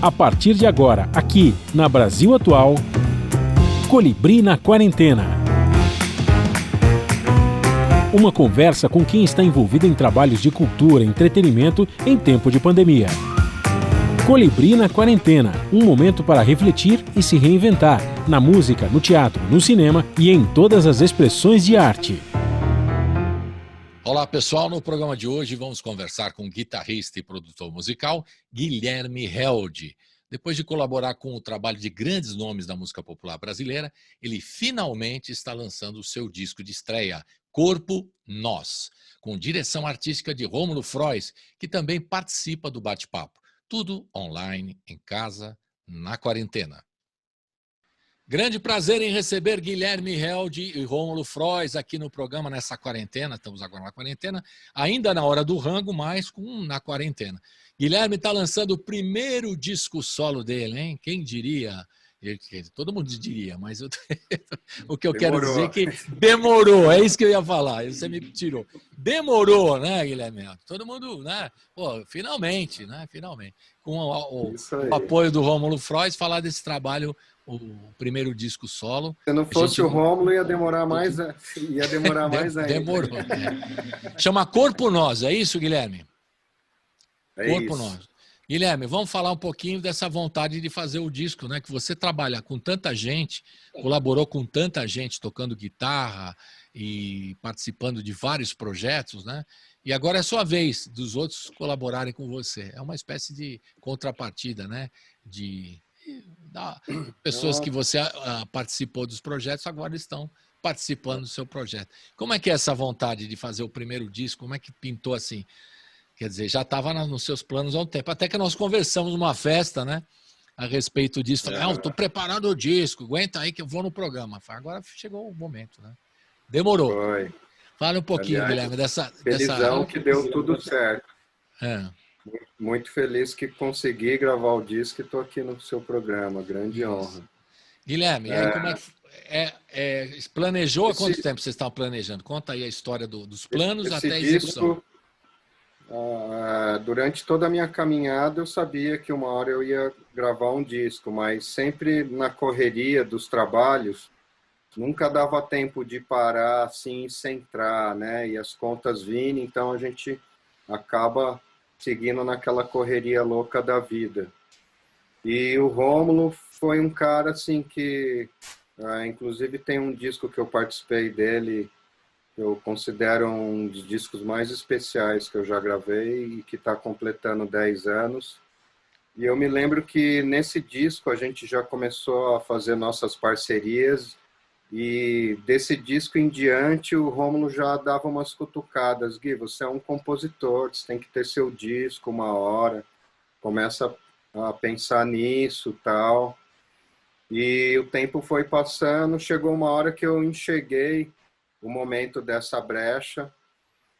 A partir de agora, aqui na Brasil Atual, Colibri na Quarentena. Uma conversa com quem está envolvido em trabalhos de cultura e entretenimento em tempo de pandemia. Colibri na Quarentena, um momento para refletir e se reinventar, na música, no teatro, no cinema e em todas as expressões de arte. Olá pessoal, no programa de hoje vamos conversar com o guitarrista e produtor musical Guilherme Held. Depois de colaborar com o trabalho de grandes nomes da música popular brasileira, ele finalmente está lançando o seu disco de estreia, Corpo Nós, com direção artística de Rômulo Frois, que também participa do bate-papo. Tudo online, em casa, na quarentena. Grande prazer em receber Guilherme Held e Rômulo Frois aqui no programa nessa quarentena. Estamos agora na quarentena, ainda na hora do rango, mas na quarentena. Guilherme está lançando o primeiro disco solo dele, hein? Quem diria? Todo mundo diria, mas o que eu quero dizer é que demorou, é isso que eu ia falar, você me tirou. Demorou, né, Guilherme? Todo mundo, né? Pô, finalmente, né? Finalmente. Com o apoio do Rômulo Frois, falar desse trabalho, o primeiro disco solo. Se não fosse o Rômulo, ia demorar mais ainda. Demorou. Né? Chama Corpo Nós, é isso, Guilherme? Corpo Nós. Guilherme, vamos falar um pouquinho dessa vontade de fazer o disco, né? Que você trabalha com tanta gente, colaborou com tanta gente tocando guitarra e participando de vários projetos, né? E agora é sua vez dos outros colaborarem com você. É uma espécie de contrapartida, né? Pessoas que você participou dos projetos agora estão participando do seu projeto. Como é que é essa vontade de fazer o primeiro disco? Como é que pintou assim? Quer dizer, já estava nos seus planos há um tempo. Até que nós conversamos numa festa, né? A respeito disso. Falei, estou preparando o disco, aguenta aí que eu vou no programa. Falei, agora chegou o momento, né? Demorou. Foi. Fala um pouquinho, Guilherme, dessa... Felizão que deu tudo certo. É. Muito feliz que consegui gravar o disco e estou aqui no seu programa. Grande honra. Guilherme, e aí como é que planejou há quanto tempo vocês estavam planejando? Conta aí a história dos planos até a execução. Disco, durante toda a minha caminhada eu sabia que uma hora eu ia gravar um disco, mas sempre na correria dos trabalhos, nunca dava tempo de parar assim e centrar, né? E as contas vindo, então a gente acaba seguindo naquela correria louca da vida. E o Rômulo foi um cara assim que, inclusive tem um disco que eu participei dele, eu considero um dos discos mais especiais que eu já gravei e que está completando 10 anos. E eu me lembro que nesse disco a gente já começou a fazer nossas parcerias e desse disco em diante o Rômulo já dava umas cutucadas. Gui, você é um compositor, você tem que ter seu disco uma hora, começa a pensar nisso tal. E o tempo foi passando, chegou uma hora que eu enxerguei o momento dessa brecha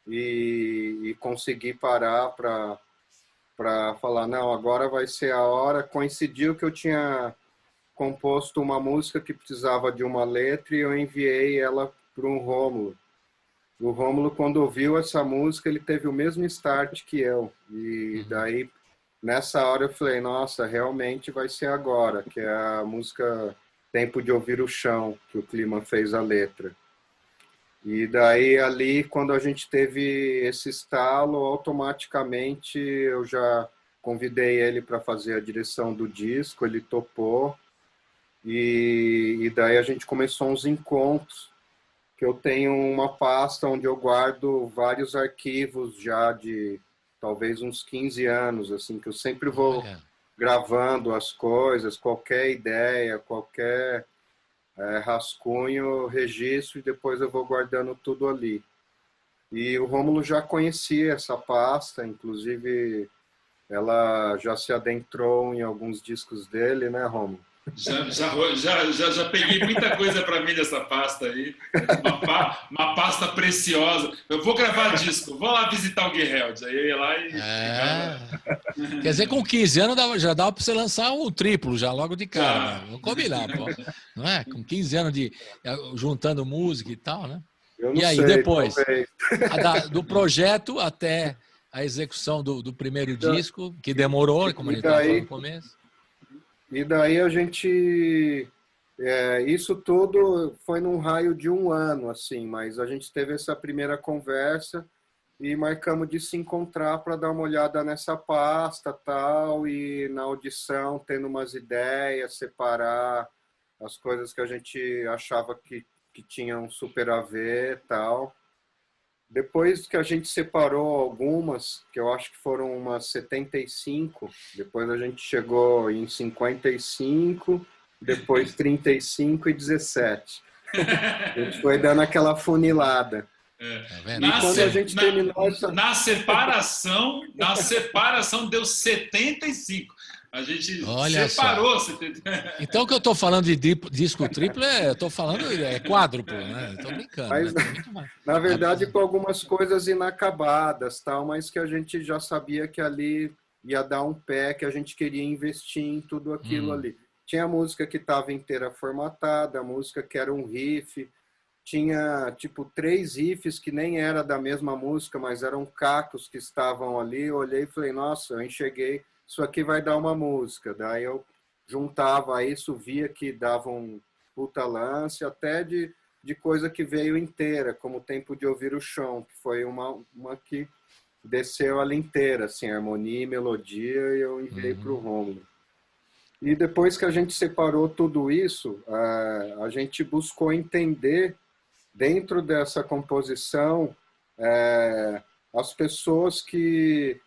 e consegui parar para falar, não, agora vai ser a hora. Coincidiu que eu tinha composto uma música que precisava de uma letra e eu enviei ela para um Rômulo. O Rômulo, quando ouviu essa música, ele teve o mesmo start que eu. E daí, nessa hora, eu falei, nossa, realmente vai ser agora, que é a música Tempo de Ouvir o Chão, que o Clima fez a letra. E daí, ali, quando a gente teve esse estalo, automaticamente eu já convidei ele para fazer a direção do disco, ele topou. E daí a gente começou uns encontros, que eu tenho uma pasta onde eu guardo vários arquivos já de talvez uns 15 anos, assim, que eu sempre vou gravando as coisas, qualquer ideia, qualquer rascunho, registro, e depois eu vou guardando tudo ali. E o Rômulo já conhecia essa pasta, inclusive ela já se adentrou em alguns discos dele, né, Rômulo? Já peguei muita coisa para mim dessa pasta aí, uma pasta preciosa. Eu vou gravar disco, vou lá visitar o Gui Held. Aí eu ia lá e... Quer dizer, com 15 anos já dava para você lançar o triplo, já logo de cara. Né? Vamos combinar, pô. Não é? Com 15 anos juntando música e tal, né? E aí, depois, do projeto até a execução do primeiro disco, que demorou, como a gente estava falando no começo. E daí a gente... isso tudo foi num raio de 1 ano, assim, mas a gente teve essa primeira conversa e marcamos de se encontrar para dar uma olhada nessa pasta tal, e na audição, tendo umas ideias, separar as coisas que a gente achava que tinham super a ver tal. Depois que a gente separou algumas, que eu acho que foram umas 75, depois a gente chegou em 55, depois 35 e 17. A gente foi dando aquela funilada. Na, E quando a gente terminou essa... na separação deu 75. A gente Olha separou. Só. Então, o que eu estou falando de disco triplo, eu estou falando quádruplo, né? Estou brincando. Mas, né? na verdade, com algumas coisas inacabadas, tal, mas que a gente já sabia que ali ia dar um pé, que a gente queria investir em tudo aquilo ali. Tinha música que estava inteira formatada, música que era um riff, tinha tipo 3 riffs que nem era da mesma música, mas eram cacos que estavam ali. Eu olhei e falei, nossa, eu enxerguei, isso aqui vai dar uma música. Daí eu juntava isso, via que dava um puta lance, até de coisa que veio inteira, como Tempo de Ouvir o Chão, que foi uma que desceu ela inteira, assim, harmonia e melodia, e eu enviei para o Rômulo. E depois que a gente separou tudo isso, a gente buscou entender, dentro dessa composição, as pessoas que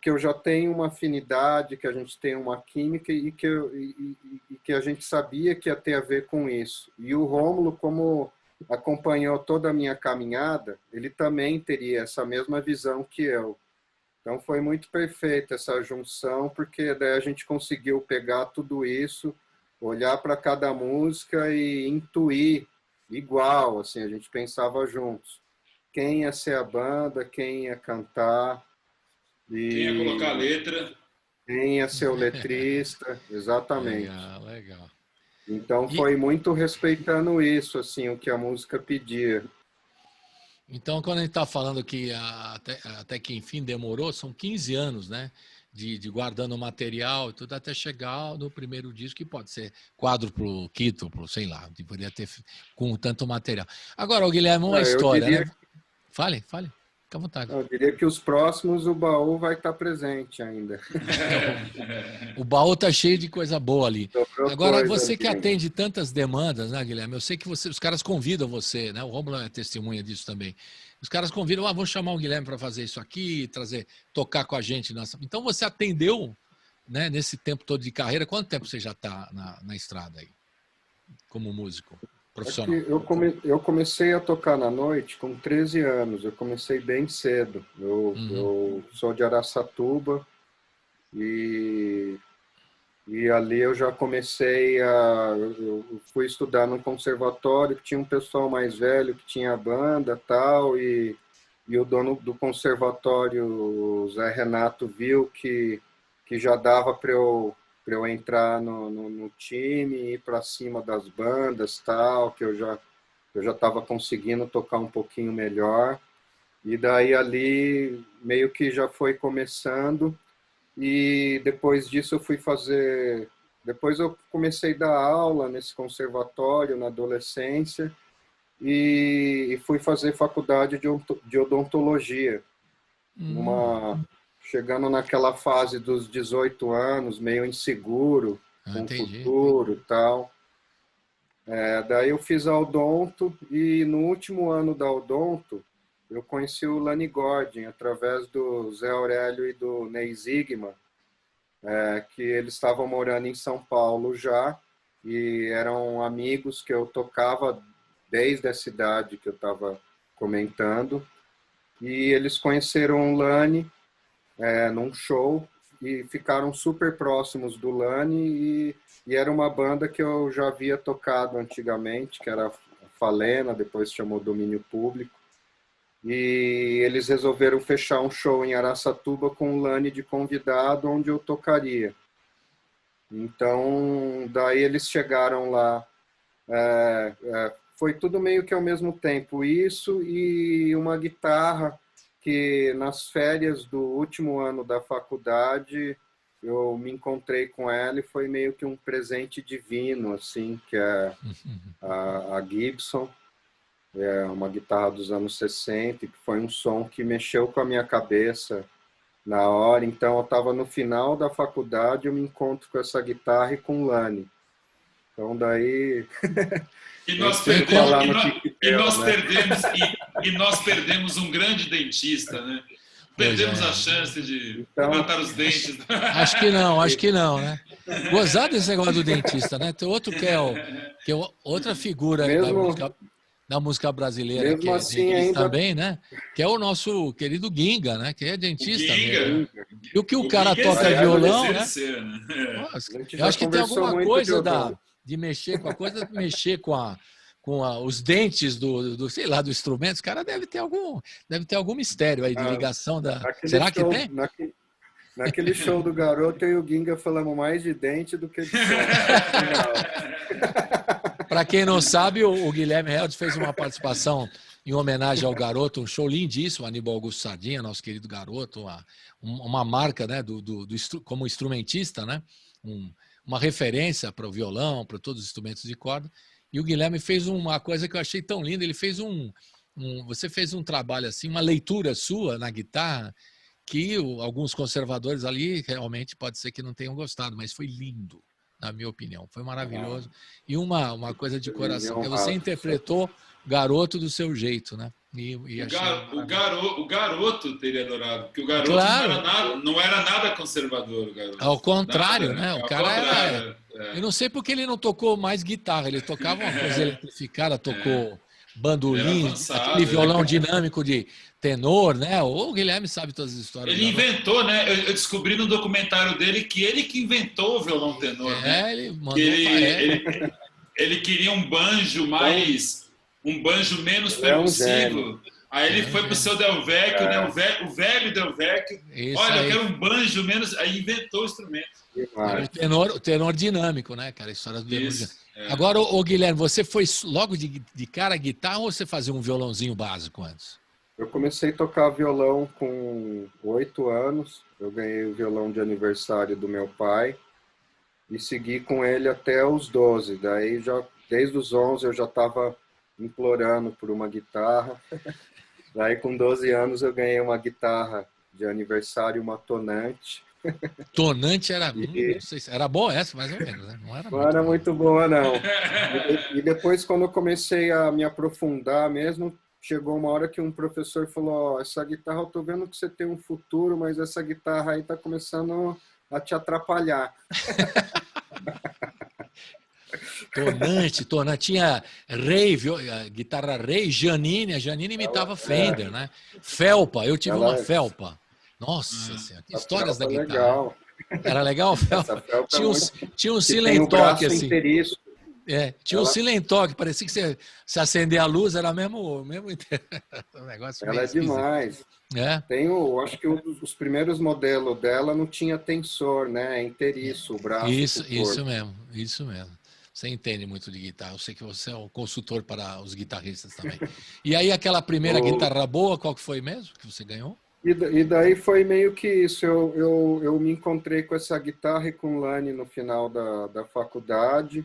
eu já tenho uma afinidade, que a gente tem uma química e que a gente sabia que ia ter a ver com isso. E o Rômulo, como acompanhou toda a minha caminhada, ele também teria essa mesma visão que eu. Então foi muito perfeita essa junção, porque daí a gente conseguiu pegar tudo isso, olhar para cada música e intuir igual, assim, a gente pensava juntos. Quem ia ser a banda, quem ia cantar. Quem ia colocar a letra. Quem ia ser o letrista, exatamente. Legal. Então foi muito respeitando isso, assim, o que a música pedia. Então, quando a gente está falando que até que enfim demorou, são 15 anos, né? De guardando o material e tudo, até chegar no primeiro disco, que pode ser quádruplo, quíntuplo, sei lá, poderia ter com tanto material. Agora, o Guilherme, uma história, né? Fale, fica à vontade. Eu diria que os próximos, o baú vai estar presente ainda. O baú está cheio de coisa boa ali. Agora, você que atende tantas demandas, né, Guilherme? Eu sei que os caras convidam você, né? O Rômulo é testemunha disso também. Os caras convidam, vou chamar o Guilherme para fazer isso aqui, tocar com a gente. Então, você atendeu, né, nesse tempo todo de carreira. Quanto tempo você já está na estrada aí, como músico profissional? Eu comecei a tocar na noite com 13 anos. Eu comecei bem cedo. Eu sou de Araçatuba e ali eu já comecei eu fui estudar no conservatório, que tinha um pessoal mais velho que tinha banda tal, e o dono do conservatório, o Zé Renato, viu que já dava para eu entrar no time, ir para cima das bandas tal, que eu já estava conseguindo tocar um pouquinho melhor. E daí ali meio que já foi começando. E depois disso eu fui fazer... Depois eu comecei a dar aula nesse conservatório na adolescência e fui fazer faculdade de odontologia. Chegando naquela fase dos 18 anos, meio inseguro, com o futuro e tal. Daí eu fiz a odonto e no último ano da odonto eu conheci o Lani Gordon, através do Zé Aurélio e do Ney Zigma, que eles estavam morando em São Paulo já, e eram amigos que eu tocava desde a cidade que eu estava comentando. E eles conheceram o Lani num show e ficaram super próximos do Lani, e era uma banda que eu já havia tocado antigamente, que era a Falena, depois chamou Domínio Público. E eles resolveram fechar um show em Araçatuba com o Lani de convidado, onde eu tocaria. Então, daí eles chegaram lá. Foi tudo meio que ao mesmo tempo. Isso e uma guitarra que, nas férias do último ano da faculdade, eu me encontrei com ela e foi meio que um presente divino, assim, que é a Gibson, é uma guitarra dos anos 60, que foi um som que mexeu com a minha cabeça na hora. Então, eu estava no final da faculdade, eu me encontro com essa guitarra e com o Lani. Então, daí... E nós perdemos um grande dentista, né? Perdemos a chance de levantar os dentes. Acho que não, né? Gozado esse negócio do dentista, né? Tem outro que é outra figura aí da música brasileira, que é assim, dentista também, né? Que é o nosso querido Ginga, né? Que é dentista mesmo. E o que o cara toca violão, né? Eu acho que tem alguma coisa de mexer com a coisa, de mexer com os dentes sei lá, do instrumento. Os cara deve ter algum mistério aí de ligação da... Será que tem? Naquele show do Garoto, eu e o Ginga falamos mais de dente do que de som. Para quem não sabe, o Guilherme Held fez uma participação em homenagem ao Garoto, um show lindíssimo, Aníbal Augusto Sardinha, nosso querido Garoto, uma marca, né, como instrumentista, né, uma referência para o violão, para todos os instrumentos de corda. E o Guilherme fez uma coisa que eu achei tão linda, ele fez você fez um trabalho assim, uma leitura sua na guitarra, que alguns conservadores ali realmente pode ser que não tenham gostado, mas foi lindo, na minha opinião, foi maravilhoso. E uma coisa de coração, que você interpretou Garoto do seu jeito, né? O Garoto teria adorado, porque o Garoto não era nada conservador. O Garoto. Ao contrário, né? O cara era... Eu não sei porque ele não tocou mais guitarra, ele tocava uma coisa eletrificada, tocou bandolim, aquele violão dinâmico de tenor, né? O Guilherme sabe todas as histórias. Ele inventou, né? Eu descobri no documentário dele que ele que inventou o violão tenor, né? Ele mandou ele queria um banjo menos percussivo. Aí ele foi pro seu Del Vecchio, né? O velho Del Vecchio. Olha, eu quero um banjo menos... Aí inventou o instrumento. O tenor dinâmico, né, cara? A história do tenor dinâmico. Agora, Guilherme, você foi logo de cara à guitarra ou você fazia um violãozinho básico antes? Eu comecei a tocar violão com 8 anos. Eu ganhei o violão de aniversário do meu pai e segui com ele até os 12. Daí, desde os 11, eu já estava implorando por uma guitarra. Daí, com 12 anos, eu ganhei uma guitarra de aniversário, uma tonante. Tonante era... Não sei se era boa essa, mais ou menos, né? Não era muito boa, não. E depois, quando eu comecei a me aprofundar mesmo, chegou uma hora que um professor falou, essa guitarra, eu tô vendo que você tem um futuro, mas essa guitarra aí tá começando a te atrapalhar. Tonante. Tinha guitarra Rei, Janine. A Janine imitava Fender, né? Felpa, eu tive uma Felpa. Nossa Senhora, que histórias da guitarra. Legal. Era legal, Felpa? Tinha um silent talk, assim. Tinha um silent talk, parecia que se acender a luz era mesmo um negócio. Ela é demais. Acho que os primeiros modelos dela não tinha tensor, né? É inteiriço o braço. Isso mesmo. Você entende muito de guitarra. Eu sei que você é um consultor para os guitarristas também. E aí, aquela primeira guitarra boa, qual que foi mesmo que você ganhou? E daí foi meio que isso. Eu me encontrei com essa guitarra e com o Lani no final da faculdade.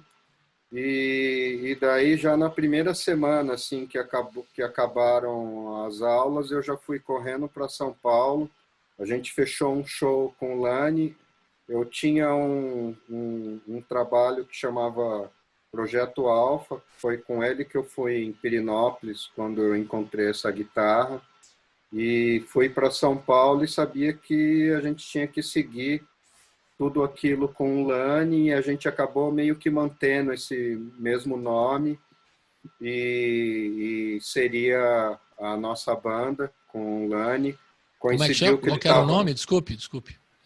E daí, já na primeira semana assim, que acabaram as aulas, eu já fui correndo para São Paulo. A gente fechou um show com o Lani. Eu tinha um trabalho que chamava Projeto Alfa. Foi com ele que eu fui em Pirinópolis, quando eu encontrei essa guitarra. E fui para São Paulo e sabia que a gente tinha que seguir tudo aquilo com o Lani, e a gente acabou meio que mantendo esse mesmo nome, e seria a nossa banda com o Lani. Como é que chama? Qual que era o nome? Desculpe.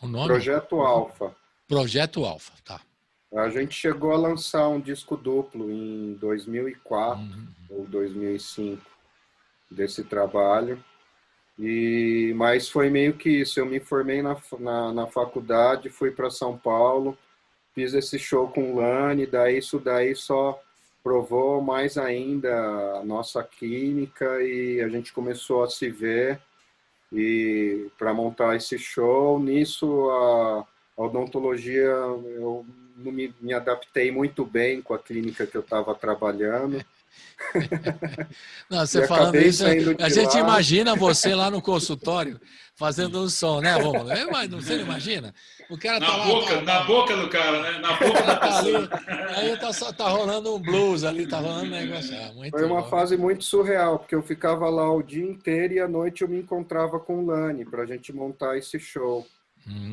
O nome? Projeto Alfa. Projeto Alfa, tá. A gente chegou a lançar um disco duplo em 2004 ou 2005 desse trabalho. Mas foi meio que isso. Eu me formei na faculdade, fui para São Paulo, fiz esse show com o Lani, isso daí só provou mais ainda a nossa química, e a gente começou a se ver e para montar esse show. Nisso a odontologia eu não me adaptei muito bem com a clínica que eu estava trabalhando. Não, você falando isso, a gente lá. imagina você lá no consultório fazendo um som, né, Rômulo? Você não imagina? O cara na boca, na boca do cara, né? Na boca da pessoa. Aí tá rolando um blues ali, tá rolando um negócio. Foi uma fase muito surreal, porque eu ficava lá o dia inteiro e à noite eu me encontrava com o Lani para a gente montar esse show.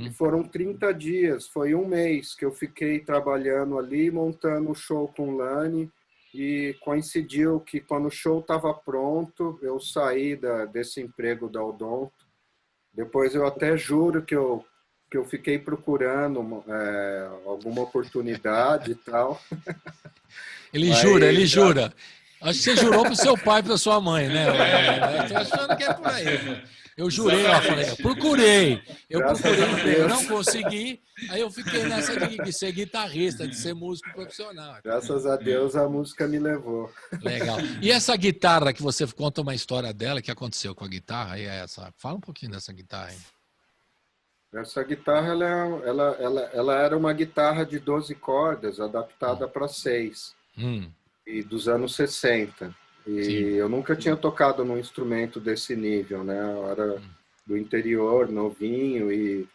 E foram 30 dias, foi um mês que eu fiquei trabalhando ali, montando o show com o Lani, e coincidiu que quando o show estava pronto, eu saí desse emprego da Odonto. Depois eu até juro que eu fiquei procurando alguma oportunidade e tal. Ele jura. Acho que você jurou para o seu pai e para sua mãe, né? Estou achando que é por aí. Eu jurei, eu falei, eu procurei, eu não consegui, aí eu fiquei nessa de ser guitarrista, de ser músico profissional. Graças a Deus a música me levou. Legal. E essa guitarra que você conta uma história dela, que aconteceu com a guitarra, e fala um pouquinho dessa guitarra aí. Essa guitarra, ela era uma guitarra de 12 cordas, adaptada para 6, e dos anos 60. E sim, eu nunca tinha tocado num instrumento desse nível, né? Eu era do interior, novinho, e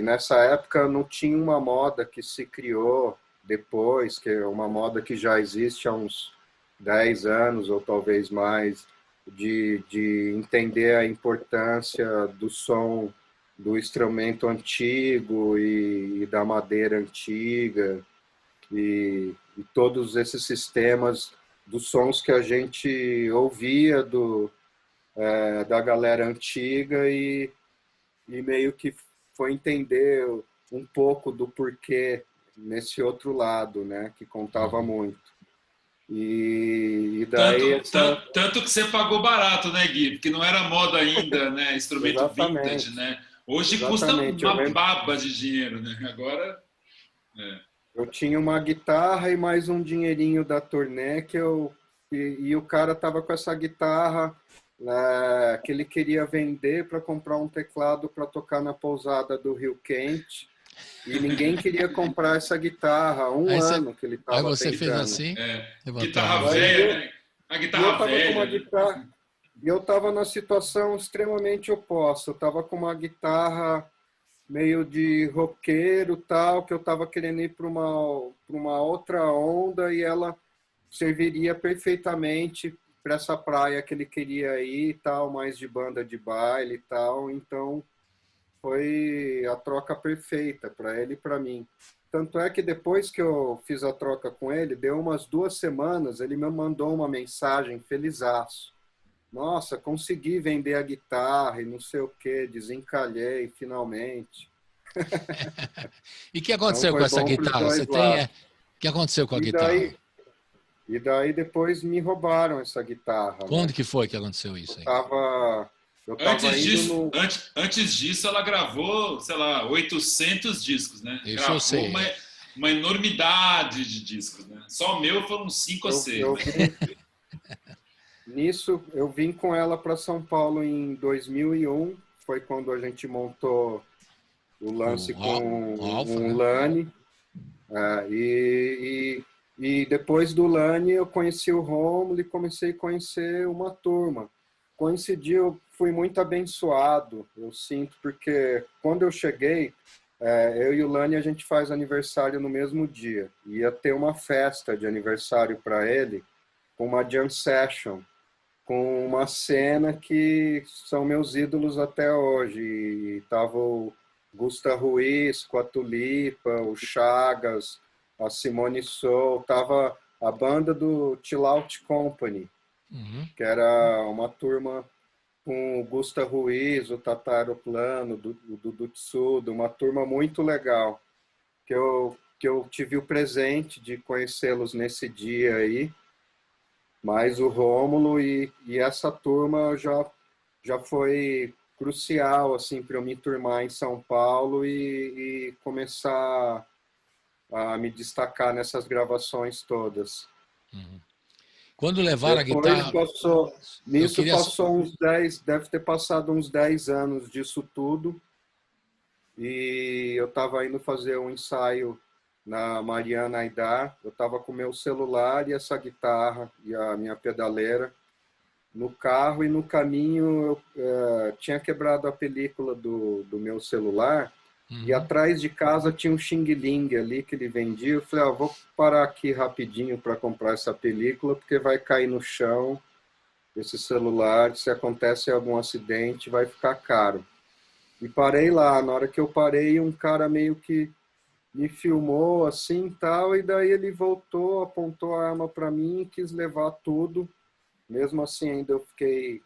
nessa época não tinha uma moda que se criou depois, que é uma moda que já existe há uns 10 anos, ou talvez mais, de entender a importância do som do instrumento antigo e da madeira antiga, e todos esses sistemas dos sons que a gente ouvia da galera antiga e meio que foi entender um pouco do porquê nesse outro lado, né, que contava muito. E daí tanto que você pagou barato, né, Gui? Porque não era moda ainda, né, instrumento vintage, né? Hoje custa uma baba de dinheiro, né? Agora eu tinha uma guitarra e mais um dinheirinho da turnê e o cara tava com essa guitarra que ele queria vender para comprar um teclado para tocar na pousada do Rio Quente, e ninguém queria comprar essa guitarra. Ano que ele tava aí você tentando. Fez assim? Guitarra velha, né? A guitarra velha. E eu tava na situação extremamente oposta. Eu tava com uma guitarra meio de roqueiro, tal, que eu estava querendo ir para uma outra onda, e ela serviria perfeitamente para essa praia que ele queria ir, tal, mais de banda de baile e tal. Então foi a troca perfeita para ele e para mim. Tanto é que depois que eu fiz a troca com ele, deu umas 2 semanas, ele me mandou uma mensagem felizaço. Nossa, consegui vender a guitarra e não sei o que, desencalhei finalmente. E o que aconteceu com essa guitarra? O que aconteceu com a guitarra? E daí depois me roubaram essa guitarra. Quando né? que foi que aconteceu isso aí? Antes disso, ela gravou, sei lá, 800 discos, né? Isso gravou eu sei. Uma enormidade de discos, né? Só o meu foram 5 ou 6. Nisso, eu vim com ela para São Paulo em 2001, foi quando a gente montou o lance com o Lani. E depois do Lani eu conheci o Rômulo e comecei a conhecer uma turma. Coincidiu, eu fui muito abençoado, eu sinto, porque quando eu cheguei, eu e o Lani a gente faz aniversário no mesmo dia. Ia ter uma festa de aniversário para ele, com uma jam session, com uma cena que são meus ídolos até hoje. E tava o Gusta Ruiz com a Tulipa, o Chagas, a Simone Sou, tava a banda do Chill Out Company, que era uma turma com o Gusta Ruiz, o Tataro Plano, do Dudu Tsudo, uma turma muito legal, que eu tive o presente de conhecê-los nesse dia aí, mas o Rômulo e essa turma já foi crucial assim, para eu me turmar em São Paulo e começar a me destacar nessas gravações todas. Quando levaram a guitarra... Passou uns 10, deve ter passado uns 10 anos disso tudo. e eu estava indo fazer um ensaio na Mariana Aidar. Eu estava com meu celular e essa guitarra e a minha pedaleira no carro, e no caminho eu tinha quebrado a película do meu celular, e atrás de casa tinha um Xing Ling ali que ele vendia. Eu falei, vou parar aqui rapidinho para comprar essa película, porque vai cair no chão esse celular, se acontece algum acidente vai ficar caro. E parei lá. Na hora que eu parei, um cara meio que me filmou assim tal, e daí ele voltou, apontou a arma para mim e quis levar tudo. Mesmo assim, ainda eu fiquei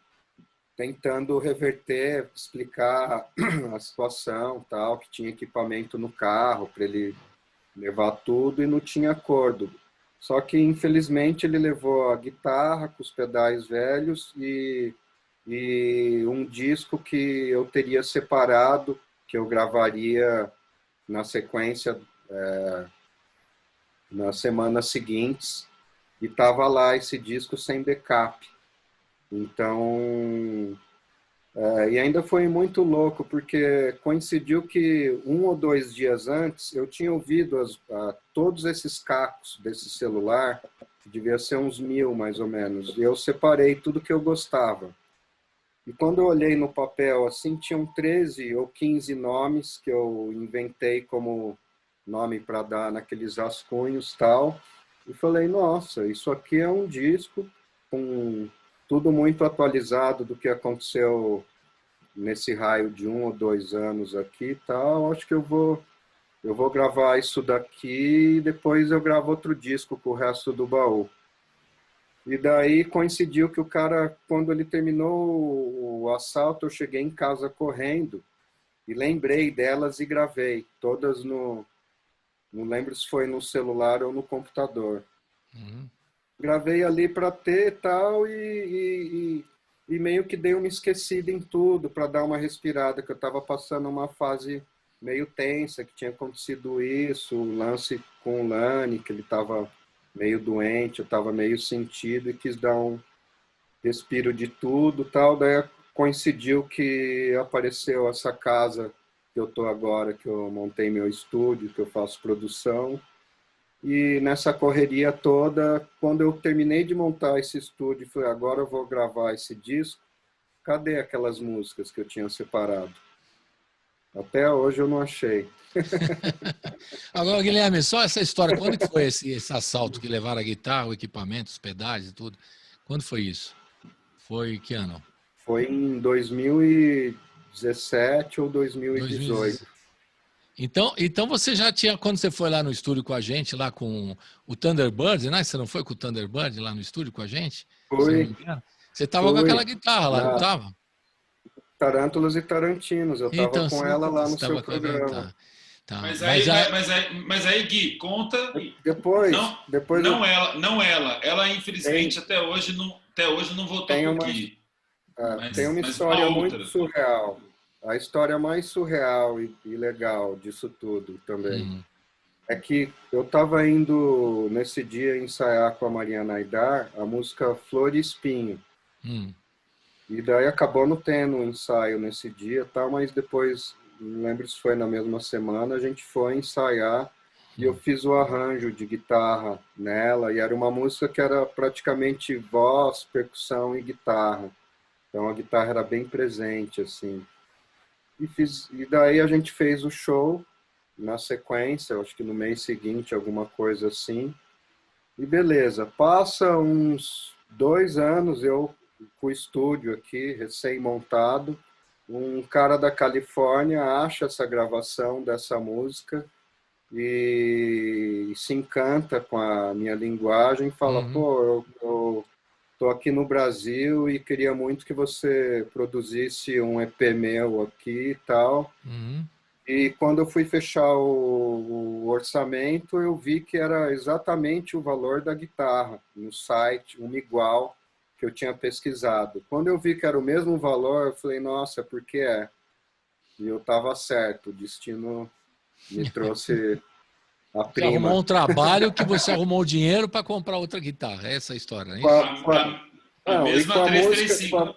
tentando reverter, explicar a situação, tal, que tinha equipamento no carro para ele levar tudo, e não tinha acordo. Só que, infelizmente, ele levou a guitarra com os pedais velhos e um disco que eu teria separado, que eu gravaria na sequência, nas semanas seguintes, e estava lá esse disco sem backup. Então, e ainda foi muito louco, porque coincidiu que 1 ou 2 dias antes eu tinha ouvido todos esses cacos desse celular, que devia ser uns 1000 mais ou menos, e eu separei tudo que eu gostava. E quando eu olhei no papel, assim, tinham 13 ou 15 nomes que eu inventei como nome para dar naqueles rascunhos e tal. E falei, nossa, isso aqui é um disco com tudo muito atualizado do que aconteceu nesse raio de 1 ou 2 anos aqui e tal. Acho que eu vou gravar isso daqui e depois eu gravo outro disco com o resto do baú. E daí coincidiu que o cara, quando ele terminou o assalto, eu cheguei em casa correndo e lembrei delas e gravei. Todas no... Não lembro se foi no celular ou no computador. Gravei ali para ter tal, e meio que dei uma esquecida em tudo para dar uma respirada, que eu estava passando uma fase meio tensa, que tinha acontecido isso, o lance com o Lani, que ele estava meio doente, eu estava meio sentido e quis dar um respiro de tudo tal. Daí coincidiu que apareceu essa casa que eu estou agora, que eu montei meu estúdio, que eu faço produção. E nessa correria toda, quando eu terminei de montar esse estúdio, falei, agora eu vou gravar esse disco. Cadê aquelas músicas que eu tinha separado? Até hoje eu não achei. Agora, Guilherme, só essa história, quando que foi esse assalto que levaram a guitarra, o equipamento, os pedais e tudo? Quando foi isso? Foi que ano? Foi em 2017 ou 2018. Então você já tinha, quando você foi lá no estúdio com a gente, lá com o Thunderbird, né? Você não foi com o Thunderbird lá no estúdio com a gente? Foi. Você estava com aquela guitarra lá, não estava? Tarântulas e Tarantinos, eu estava Então, com ela lá no seu programa. Tá. Mas aí, Gui, conta. Depois não ela infelizmente até hoje não voltou com o Gui. Tem uma história muito surreal. A história mais surreal e legal disso tudo também é que eu estava indo nesse dia ensaiar com a Mariana Aidar a música Flor e Espinho. E daí acabou não tendo um ensaio nesse dia, tal, mas depois, não lembro se foi na mesma semana, a gente foi ensaiar e eu fiz o arranjo de guitarra nela, e era uma música que era praticamente voz, percussão e guitarra. Então a guitarra era bem presente, assim. E daí a gente fez o show na sequência, acho que no mês seguinte, alguma coisa assim. E beleza, passa uns 2 anos, eu com o estúdio aqui, recém-montado, um cara da Califórnia acha essa gravação dessa música e se encanta com a minha linguagem, fala, pô, eu tô aqui no Brasil e queria muito que você produzisse um EP meu aqui e tal. E quando eu fui fechar o orçamento, eu vi que era exatamente o valor da guitarra no site, uma igual que eu tinha pesquisado. Quando eu vi que era o mesmo valor, eu falei, nossa, por que é? E eu estava certo, o destino me trouxe a prima. Você arrumou um trabalho que você arrumou dinheiro para comprar outra guitarra, essa é a história, né? A mesma 335.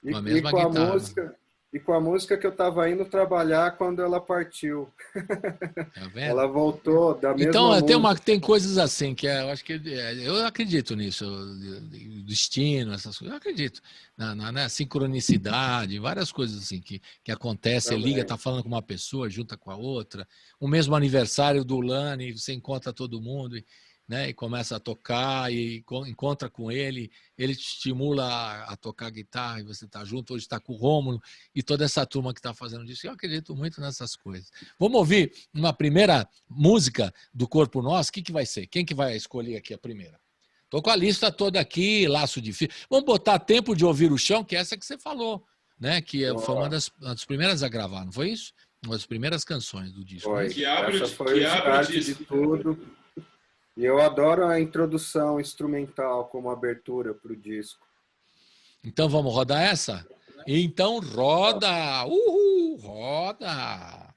E com a música, e com a música que eu estava indo trabalhar quando ela partiu. Tá vendo? Ela voltou da mesma Então, música. tem coisas assim que eu acho que eu acredito nisso, destino, essas coisas. Eu acredito na sincronicidade, várias coisas assim que acontecem. Você liga, tá falando com uma pessoa, junta com a outra. O mesmo aniversário do Lani, você encontra todo mundo, né? E começa a tocar e encontra com ele te estimula a tocar guitarra e você está junto. Hoje está com o Rômulo e toda essa turma que está fazendo isso. Eu acredito muito nessas coisas. Vamos ouvir uma primeira música do Corpo Nosso. O que vai ser? Quem que vai escolher aqui a primeira? Estou com a lista toda aqui, laço de fio. Vamos botar Tempo de Ouvir o Chão, que é essa que você falou, né? Que foi uma das primeiras a gravar, não foi isso? Uma das primeiras canções do disco. Foi. Que abre Essa foi o start de tudo. E eu adoro a introdução instrumental como abertura para o disco. Então vamos rodar essa? Então roda! Uhul! Roda!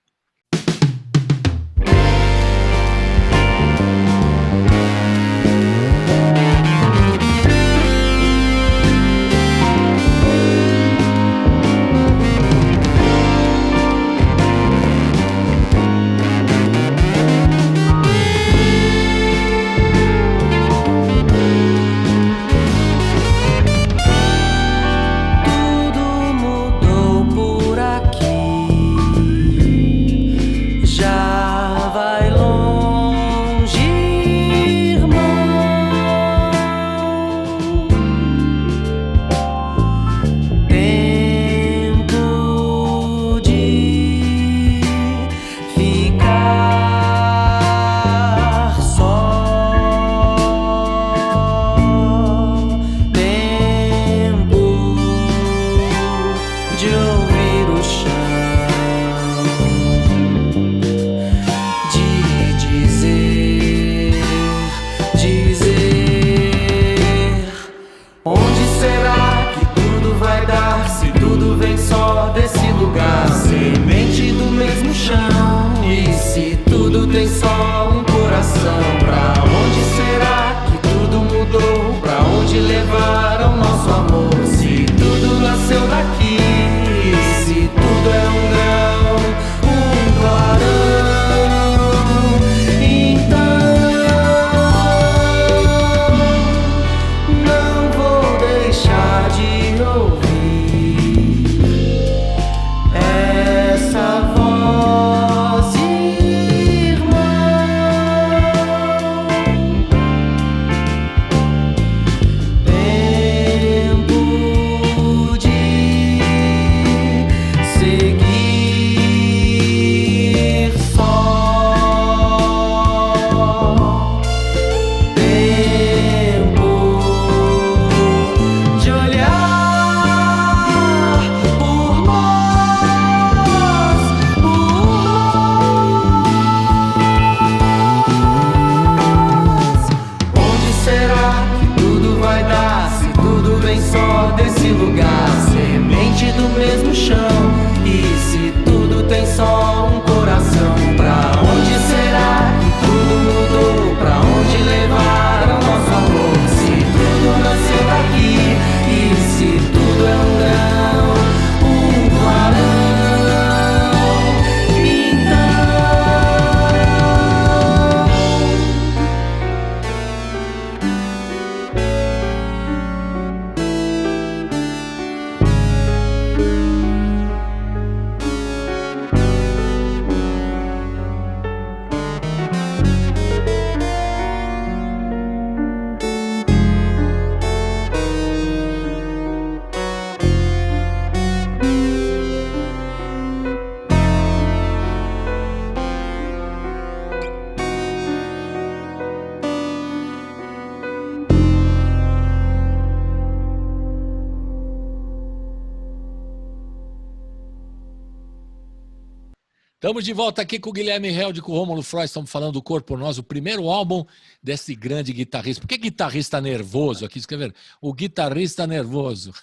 Estamos de volta aqui com o Guilherme Held, com o Rômulo Frois, estamos falando do Corpo Nosso, o primeiro álbum desse grande guitarrista. Por que guitarrista nervoso aqui? Escreveram, o guitarrista nervoso.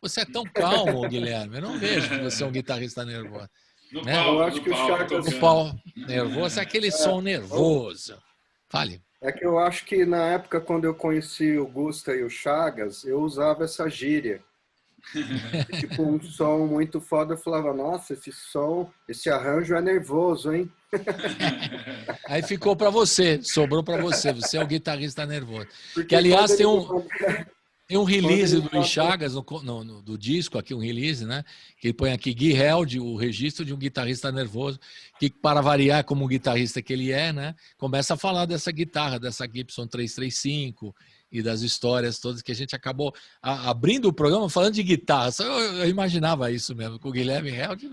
Você é tão calmo, Guilherme, eu não vejo que você é um guitarrista nervoso. No né? pau, Eu acho que o Chagas... O pau nervoso é aquele som nervoso. Fale. É que eu acho que na época, quando eu conheci o Gusta e o Chagas, eu usava essa gíria. Tipo, um som muito foda, eu falava, nossa, esse som, esse arranjo é nervoso, hein? Aí ficou para você, sobrou para você. Você é o guitarrista nervoso. Porque Que, aliás, tem quando um release do Luiz passou- Chagas, do disco, aqui um release, né? Que ele põe aqui Gui Held, o registro de um guitarrista nervoso, que, para variar como guitarrista que ele é, né? Começa a falar dessa guitarra, dessa Gibson 335 e das histórias todas que a gente acabou abrindo o programa falando de guitarra. Eu imaginava isso mesmo, com o Guilherme Held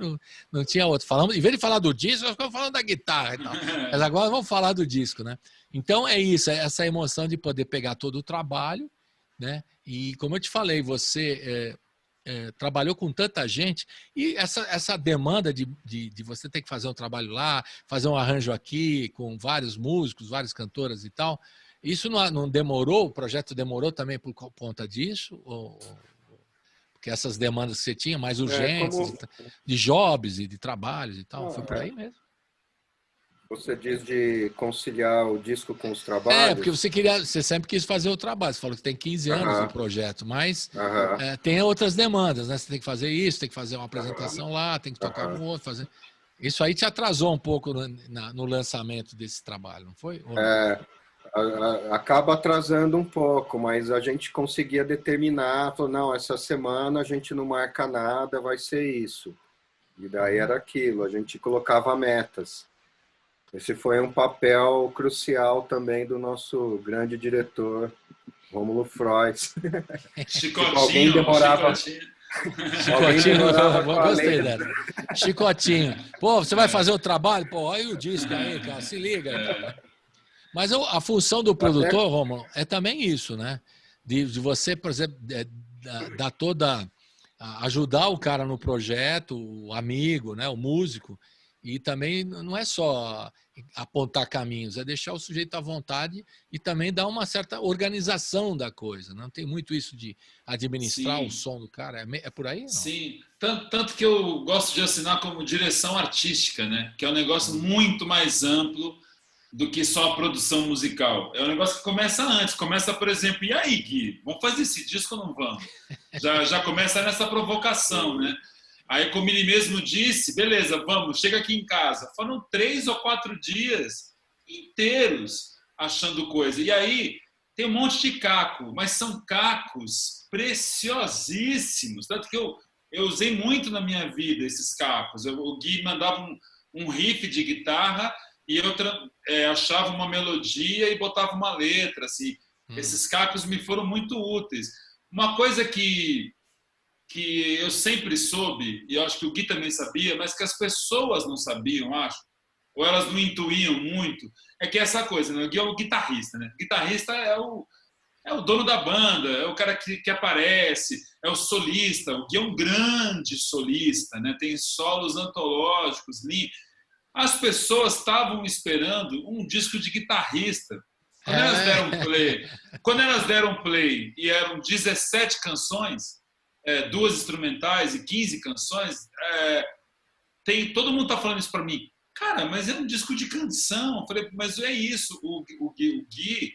não tinha outro. Falamos, em vez de falar do disco, nós ficamos falando da guitarra e tal. Mas agora vamos falar do disco, né? Então é isso, é essa emoção de poder pegar todo o trabalho, né? E como eu te falei, você trabalhou com tanta gente e essa demanda de você ter que fazer um trabalho lá, fazer um arranjo aqui com vários músicos, várias cantoras e tal, isso não demorou? O projeto demorou também por conta disso? Porque essas demandas que você tinha, mais urgentes, de jobs e de trabalhos e tal, foi por aí mesmo? Você diz de conciliar o disco com os trabalhos? Porque você sempre quis fazer o trabalho. Você falou que tem 15 anos o projeto, mas tem outras demandas, né? Você tem que fazer isso, tem que fazer uma apresentação lá, tem que tocar com outro, fazer. Isso aí te atrasou um pouco no lançamento desse trabalho, não foi? Acaba atrasando um pouco, mas a gente conseguia determinar, falou, não, essa semana a gente não marca nada, vai ser isso. E daí era aquilo, a gente colocava metas. Esse foi um papel crucial também do nosso grande diretor, Rômulo Frois. Chicotinho, gostei dela. Chicotinho. Pô, você vai fazer o trabalho? Pô, olha o disco aí, cara, se liga. Mas a função do produtor, Rômulo, é também isso, né? De você, por exemplo, dar ajudar o cara no projeto, o amigo, né? O músico. E também não é só apontar caminhos, é deixar o sujeito à vontade e também dar uma certa organização da coisa. Não tem muito isso de administrar o som do cara. É por aí? Não? Sim, tanto que eu gosto de assinar como direção artística, né? Que é um negócio muito mais amplo do que só a produção musical. É um negócio que começa antes. Começa, por exemplo, e aí, Gui? Vamos fazer esse disco ou não vamos? Já começa nessa provocação, né? Aí, como ele mesmo disse, beleza, vamos, chega aqui em casa. Foram 3 ou 4 dias inteiros achando coisa. E aí, tem um monte de caco, mas são cacos preciosíssimos. Tanto que eu usei muito na minha vida esses cacos. O Gui mandava um riff de guitarra e eu achava uma melodia e botava uma letra. Assim. Esses cacos me foram muito úteis. Uma coisa que eu sempre soube, e eu acho que o Gui também sabia, mas que as pessoas não sabiam, acho, ou elas não intuíam muito, é que essa coisa, né? O Gui é o guitarrista, né? O guitarrista é o dono da banda, é o cara que aparece, é o solista. O Gui é um grande solista, né? Tem solos antológicos, lindos. As pessoas estavam esperando um disco de guitarrista. Quando elas deram play e eram 17 canções, 2 instrumentais e 15 canções, todo mundo está falando isso para mim. Cara, mas é um disco de canção. Eu falei, mas é isso. O Gui,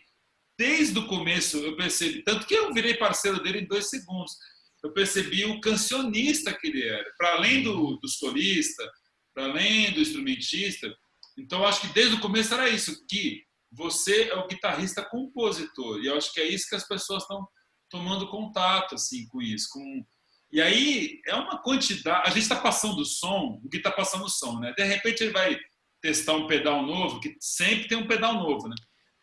desde o começo, eu percebi, tanto que eu virei parceiro dele em 2 segundos. Eu percebi o cancionista que ele era, para além do solista, para além do instrumentista. Então, eu acho que desde o começo era isso, Gui, você é o guitarrista compositor. E eu acho que é isso que as pessoas estão tomando contato assim, com isso. E aí é uma quantidade. A gente está passando o som, o Gui está passando o som, né? De repente ele vai testar um pedal novo, que sempre tem um pedal novo, né?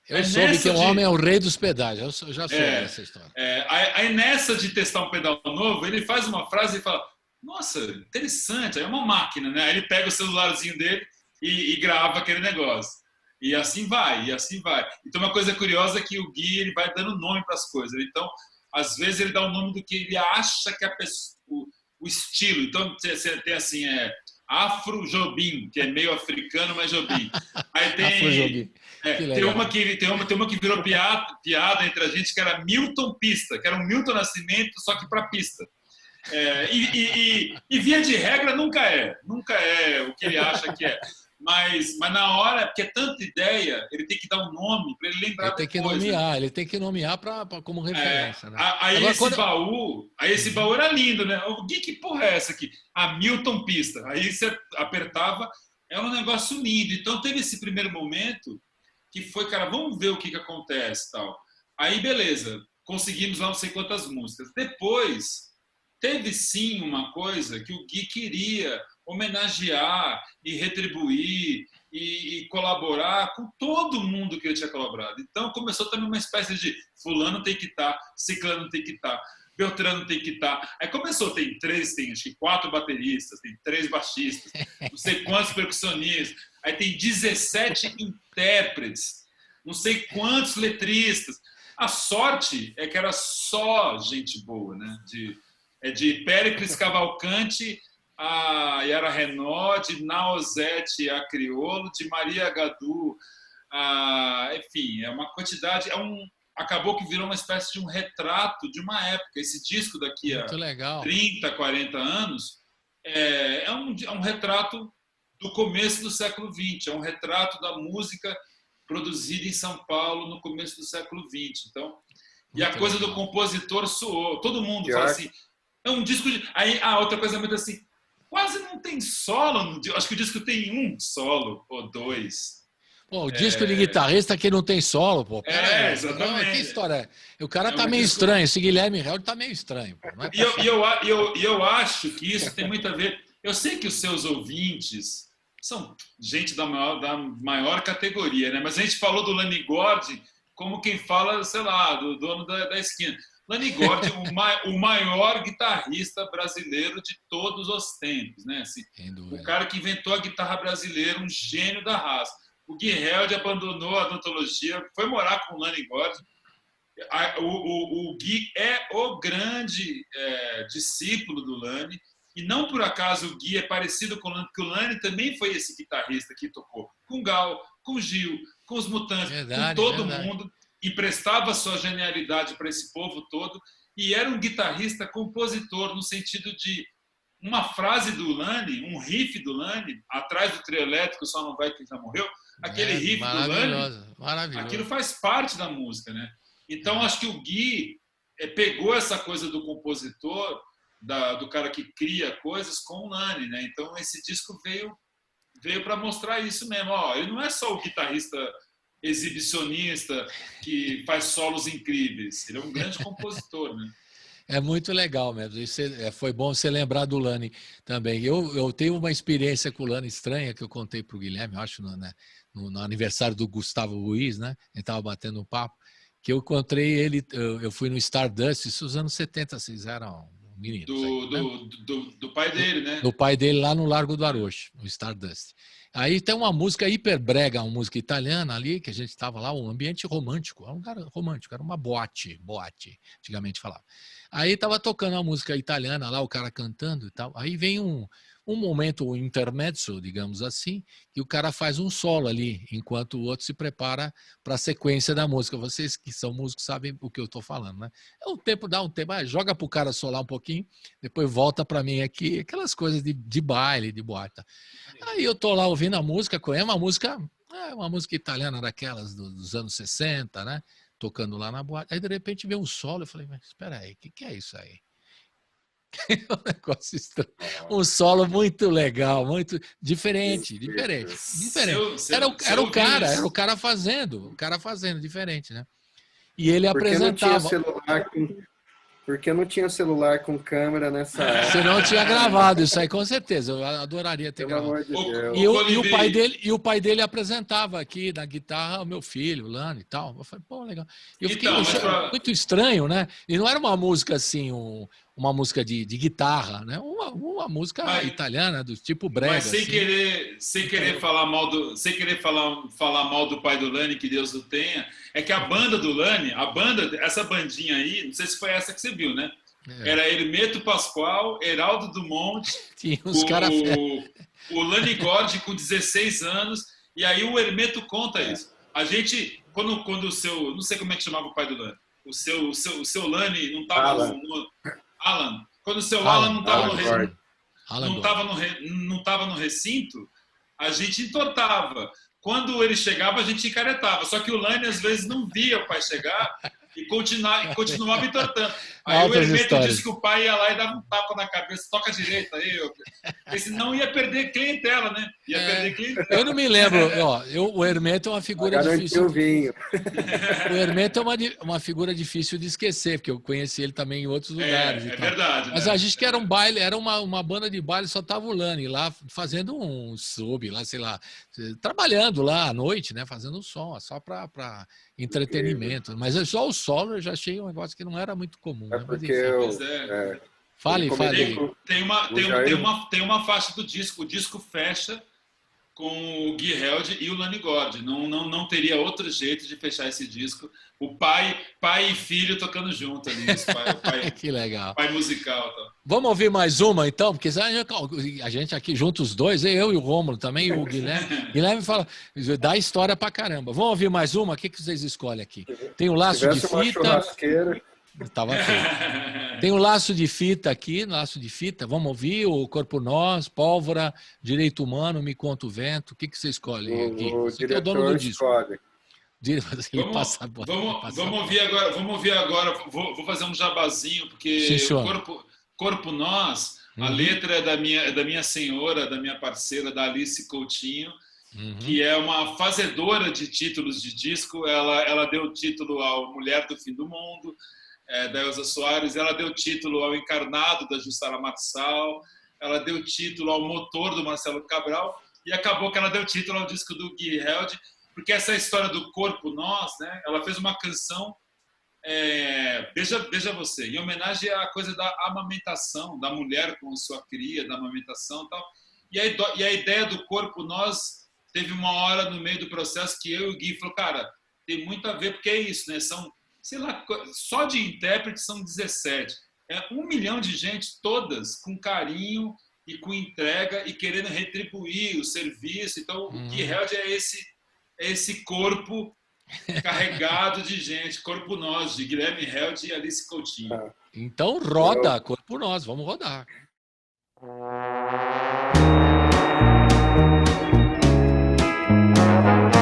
Eu soube que o homem é o rei dos pedais, eu já soube essa história. Aí nessa de testar um pedal novo, ele faz uma frase e fala: nossa, interessante, aí é uma máquina, né? Aí ele pega o celularzinho dele e grava aquele negócio. E assim vai, Então uma coisa curiosa é que o Gui ele vai dando nome para as coisas. Então, às vezes ele dá o nome do que ele acha que o estilo. Então, você tem assim, Afro Jobim, que é meio africano, mas Jobim. Aí tem Afro Jobim. Tem uma que virou piada entre a gente, que era Milton Pista, que era um Milton Nascimento, só que para pista. E via de regra nunca é o que ele acha que é. Mas na hora, porque é tanta ideia, ele tem que dar um nome para ele lembrar Ele tem que depois, nomear, né? ele tem que nomear como referência, né? Aí Agora, esse baú era lindo, né? O que porra é essa aqui? A Milton Pista. Aí você apertava, é um negócio lindo. Então teve esse primeiro momento que foi, cara, vamos ver o que acontece, tal. Aí beleza, conseguimos lá não sei quantas músicas. Depois teve sim uma coisa que o Gui queria homenagear e retribuir e colaborar com todo mundo que ele tinha colaborado. Então começou também uma espécie de fulano tem que estar, ciclano tem que estar, Beltrano tem que estar. Aí começou, tem acho que 4 bateristas, tem 3 baixistas, não sei quantos percussionistas, aí tem 17 intérpretes, não sei quantos letristas. A sorte é que era só gente boa, né? De Péricles Cavalcante a Yara Renaud, de Naozete a Criolo, de Maria Gadu, enfim, é uma quantidade, acabou que virou uma espécie de um retrato de uma época. Esse disco daqui a 30, 40 anos é um retrato do começo do século XX, é um retrato da música produzida em São Paulo no começo do século XX. Então, e a coisa do compositor soou. Todo mundo fala assim, é um disco de... Aí, outra coisa muito assim, quase não tem solo. Acho que o disco tem um solo ou 2. Pô, o disco de guitarrista que não tem solo, pô. Exatamente. Não, que história é? O cara tá meio estranho. Esse Guilherme Held tá meio estranho. Pô. Não é eu acho que isso tem muito a ver. Eu sei que os seus ouvintes são gente da maior categoria, né? Mas a gente falou do Lani Gordon como quem fala, sei lá, do dono da esquina. Lani Gordon, o maior guitarrista brasileiro de todos os tempos, né? Assim, o cara que inventou a guitarra brasileira, um gênio da raça. O Gui Held abandonou a odontologia, foi morar com o Lani Gordon. O Gui é o grande discípulo do Lani, e não por acaso o Gui é parecido com o Lani, porque o Lani também foi esse guitarrista que tocou com Gal, com Gil, com os Mutantes, com todo mundo, e prestava sua genialidade para esse povo todo, e era um guitarrista compositor, no sentido de uma frase do Lani, um riff do Lani, atrás do trio elétrico, só não vai quem já morreu, aquele riff do Lani, aquilo faz parte da música, né? Então, acho que o Gui pegou essa coisa do compositor, do cara que cria coisas, com o Lani, né? Então, esse disco veio para mostrar isso mesmo. Ele não é só o guitarrista exibicionista que faz solos incríveis, ele é um grande compositor, né? É muito legal mesmo. Foi bom você lembrar do Lani também. Eu tenho uma experiência com o Lani estranha que eu contei para o Guilherme, acho, no aniversário do Gustavo Ruiz, né? A gente estava batendo um papo, que eu encontrei ele, eu fui no Stardust, isso nos anos 70, vocês eram meninos. Do pai dele, né? Do pai dele lá no Largo do Arocho, no Stardust. Aí tem uma música hiperbrega, uma música italiana ali, que a gente estava lá, um ambiente romântico, era um lugar romântico, era uma boate, antigamente falava. Aí estava tocando uma música italiana lá, o cara cantando e tal. Aí vem um momento, um intermezzo, digamos assim, que o cara faz um solo ali, enquanto o outro se prepara para a sequência da música. Vocês que são músicos sabem o que eu estou falando, né? Dá um tempo, joga para o cara solar um pouquinho, depois volta para mim aqui, aquelas coisas de baile, de boate. Aí eu tô lá ouvindo a música, é uma música italiana daquelas dos anos 60, né? Tocando lá na boate. Aí de repente vem um solo, eu falei, mas espera aí, o que é isso aí? É um negócio estranho. Um solo muito legal, muito diferente. Era o cara fazendo diferente, né? E ele apresentava. Porque não tinha celular com câmera nessa época. Você não tinha gravado isso aí, com certeza. Eu adoraria ter gravado. E o pai dele apresentava aqui na guitarra o meu filho, o Lani e tal. Eu falei, pô, legal. E eu fiquei muito estranho, né? E não era uma música assim, uma música de guitarra, né? Uma música italiana, do tipo brega. Mas sem querer falar mal do pai do Lani, que Deus o tenha, é que a banda do Lani, essa bandinha aí, não sei se foi essa que você viu, né? Era Hermeto Pascoal, Heraldo Dumont, o Lani Gordon com 16 anos, e aí o Hermeto conta isso. A gente, quando o seu, não sei como é que chamava o pai do Lani, o seu Lani não estava no Alan. Quando o seu Alan não estava no recinto, a gente entortava. Quando ele chegava, a gente encaretava. Só que o Lani, às vezes, não via o pai chegar e continuava entortando. Aí o Hermeto disse que o pai ia lá e dava um tapa na cabeça, toca direito aí. Porque senão ia perder clientela, né? Perder clientela. Eu não me lembro. O Hermeto é uma figura difícil. O Hermeto é uma figura difícil de esquecer, porque eu conheci ele também em outros lugares. É verdade. Mas a gente que era um baile, era uma banda de baile, só tava o Lani lá fazendo um sub, lá, sei lá, trabalhando lá à noite, né? Fazendo um som, só para entretenimento. Mas só o solo eu já achei um negócio que não era muito comum. É né? porque Fale. Tem uma faixa do disco. O disco fecha com o Guy Held e o Lani Gord. Não teria outro jeito de fechar esse disco. O pai e filho tocando junto ali. Que legal. Pai musical. Tá. Vamos ouvir mais uma, então? Porque a gente aqui junto os dois, eu e o Rômulo também, e o Guilherme. Guilherme fala, dá história pra caramba. Vamos ouvir mais uma? O que vocês escolhem aqui? Tem o laço de fita. Tava feio. Tem o laço de fita aqui, vamos ouvir o Corpo Nós, Pólvora, Direito Humano, Me Conta o Vento. O que você escolhe aqui? Você que é o dono do disco. Vamos ouvir agora. Vou fazer um jabazinho, porque o Corpo Nós, a letra é da minha senhora, da minha parceira, da Alice Coutinho, que é uma fazedora de títulos de disco. Ela deu título ao Mulher do Fim do Mundo, da Elza Soares, ela deu título ao Encarnado, da Jussara Marçal, ela deu título ao Motor, do Marcelo Cabral, e acabou que ela deu título ao disco do Guy Held, porque essa história do Corpo Nós, né, ela fez uma canção, veja você, em homenagem à coisa da amamentação, da mulher com sua cria, da amamentação e tal, e a ideia do Corpo Nós teve uma hora no meio do processo que eu e o Gui falou, cara, tem muito a ver, porque é isso, né, são, sei lá, só de intérpretes são 17. 1 milhão de gente, todas com carinho e com entrega e querendo retribuir o serviço. Então, o Guy Held é esse corpo carregado de gente, Corpo Nós, de Guilherme Held e Alice Coutinho. Então, roda, Corpo Nós, vamos rodar. Meu amor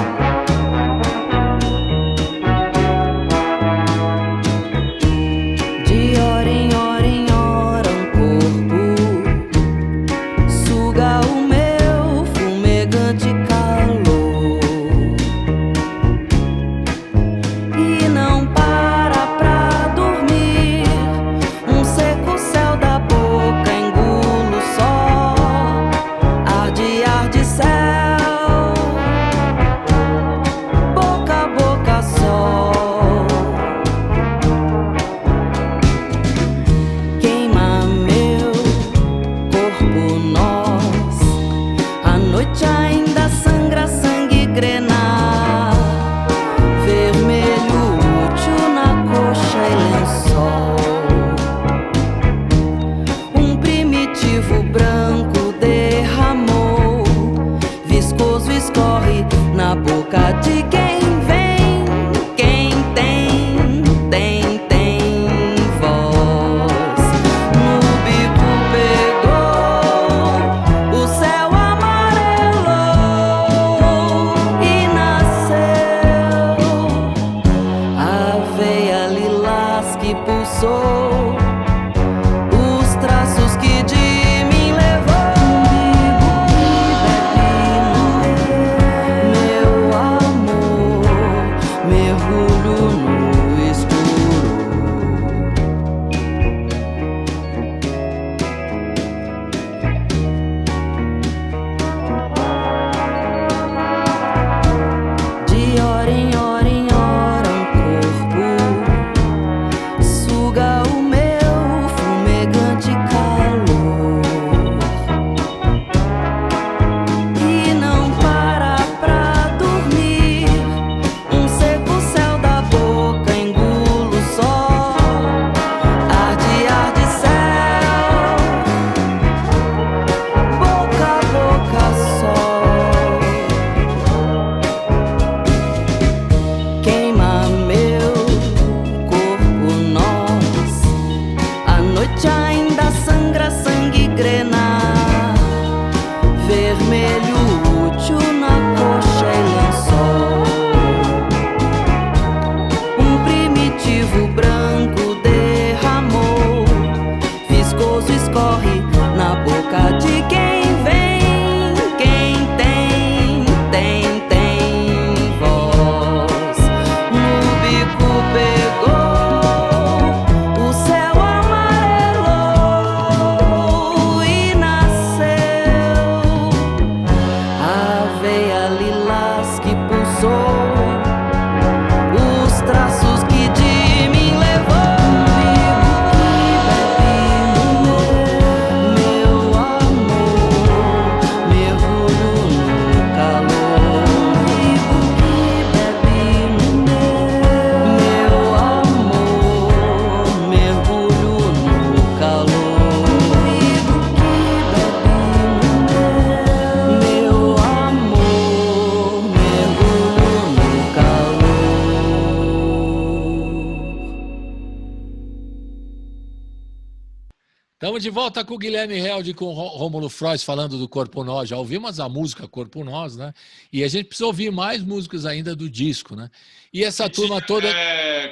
Estamos de volta com o Guilherme Held e com o Rômulo Frois falando do Corpo Nós. Já ouvimos a música Corpo Nós, né? E a gente precisa ouvir mais músicas ainda do disco, né? E essa turma toda...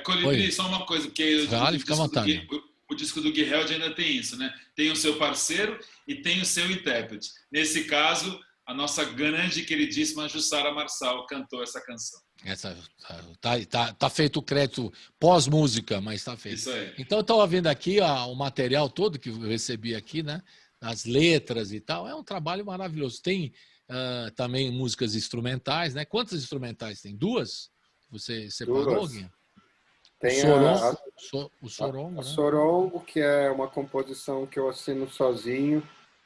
Colibri, só uma coisa, porque vale, fica à vontade. O disco do Gui Held ainda tem isso, né? Tem o seu parceiro e tem o seu intérprete. Nesse caso, a nossa grande e queridíssima Jussara Marçal cantou essa canção. Tá feito o crédito pós-música, mas tá feito. Isso aí. Então, eu estava vendo aqui o material todo que eu recebi aqui, né? As letras e tal. É um trabalho maravilhoso. Tem também músicas instrumentais, né? Quantas instrumentais tem? 2? Você separou, Gui? Tem o Sorongo, a né? Sorongo, que é uma composição que eu assino sozinho,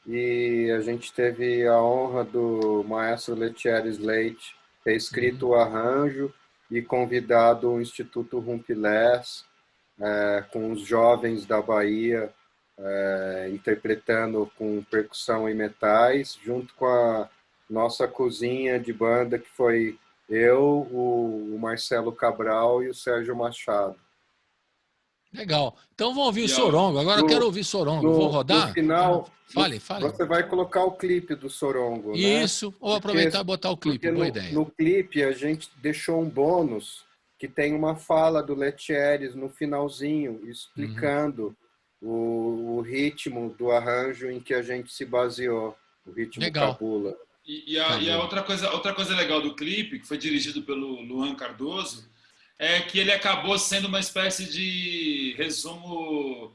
e a gente teve a honra do maestro Letieres Leite ter escrito o arranjo e convidado o Instituto Rumpilés, com os jovens da Bahia, interpretando com percussão e metais, junto com a nossa cozinha de banda, que foi eu, o Marcelo Cabral e o Sérgio Machado. Legal. Então vamos ouvir o Sorongo. Agora eu quero ouvir Sorongo. Vou rodar? No final, fale. Você vai colocar o clipe do Sorongo, Isso. Né? Vou aproveitar e botar o clipe. Boa ideia. No clipe a gente deixou um bônus que tem uma fala do Letieres no finalzinho, explicando o ritmo do arranjo em que a gente se baseou. O ritmo Legal. cabula. E a outra coisa legal do clipe, que foi dirigido pelo Luan Cardoso, é que ele acabou sendo uma espécie de resumo.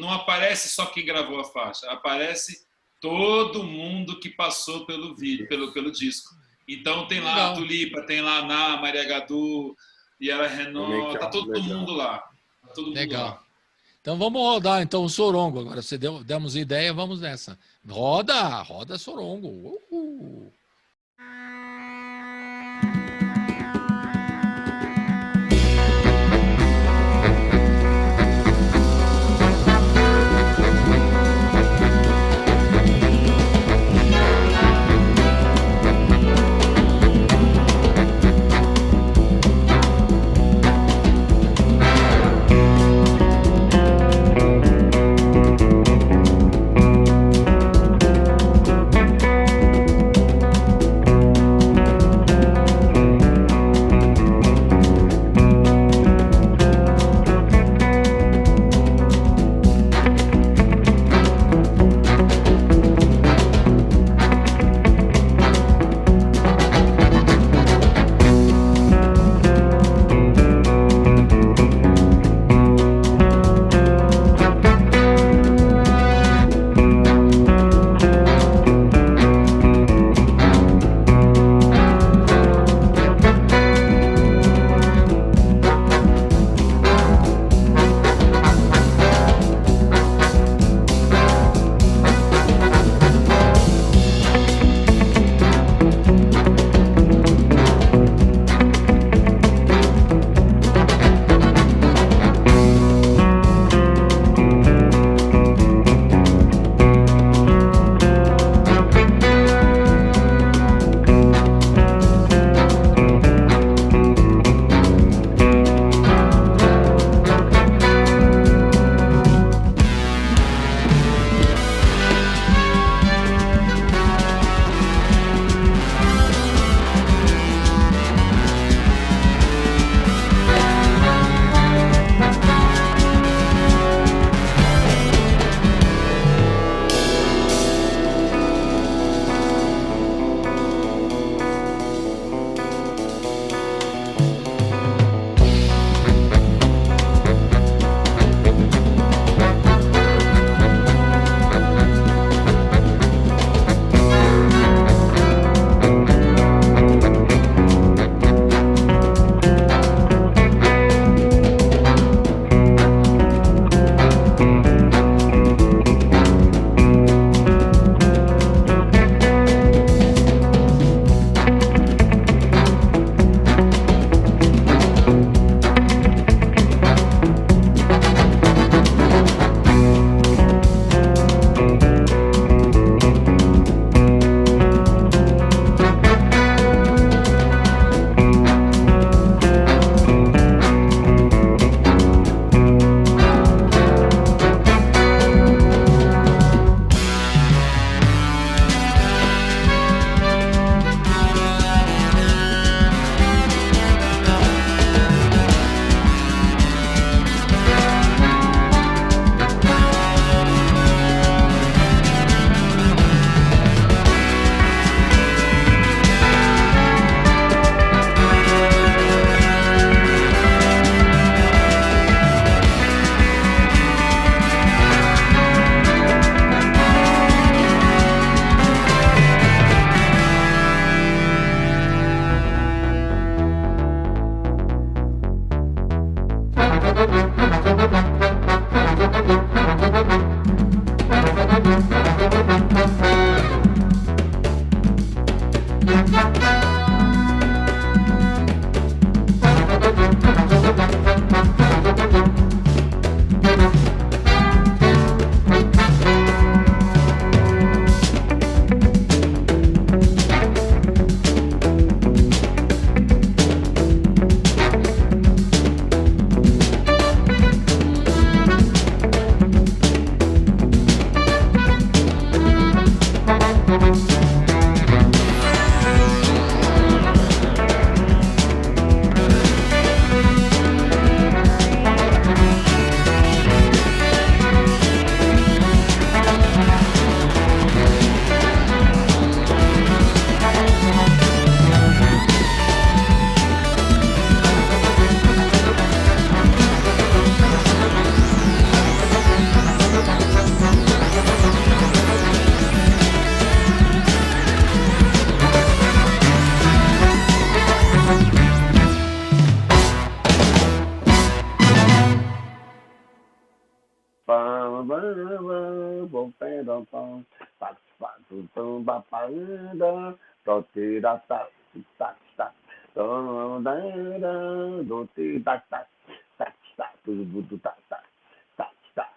Não aparece só quem gravou a faixa, aparece todo mundo que passou pelo vídeo, pelo disco. Então tem lá a Tulipa, tem lá a Ná, Maria Gadu, Yara Renault, tá todo mundo lá. Tá todo mundo legal. Lá. Então vamos rodar então o Sorongo. Agora você demos ideia, vamos nessa. Roda Sorongo.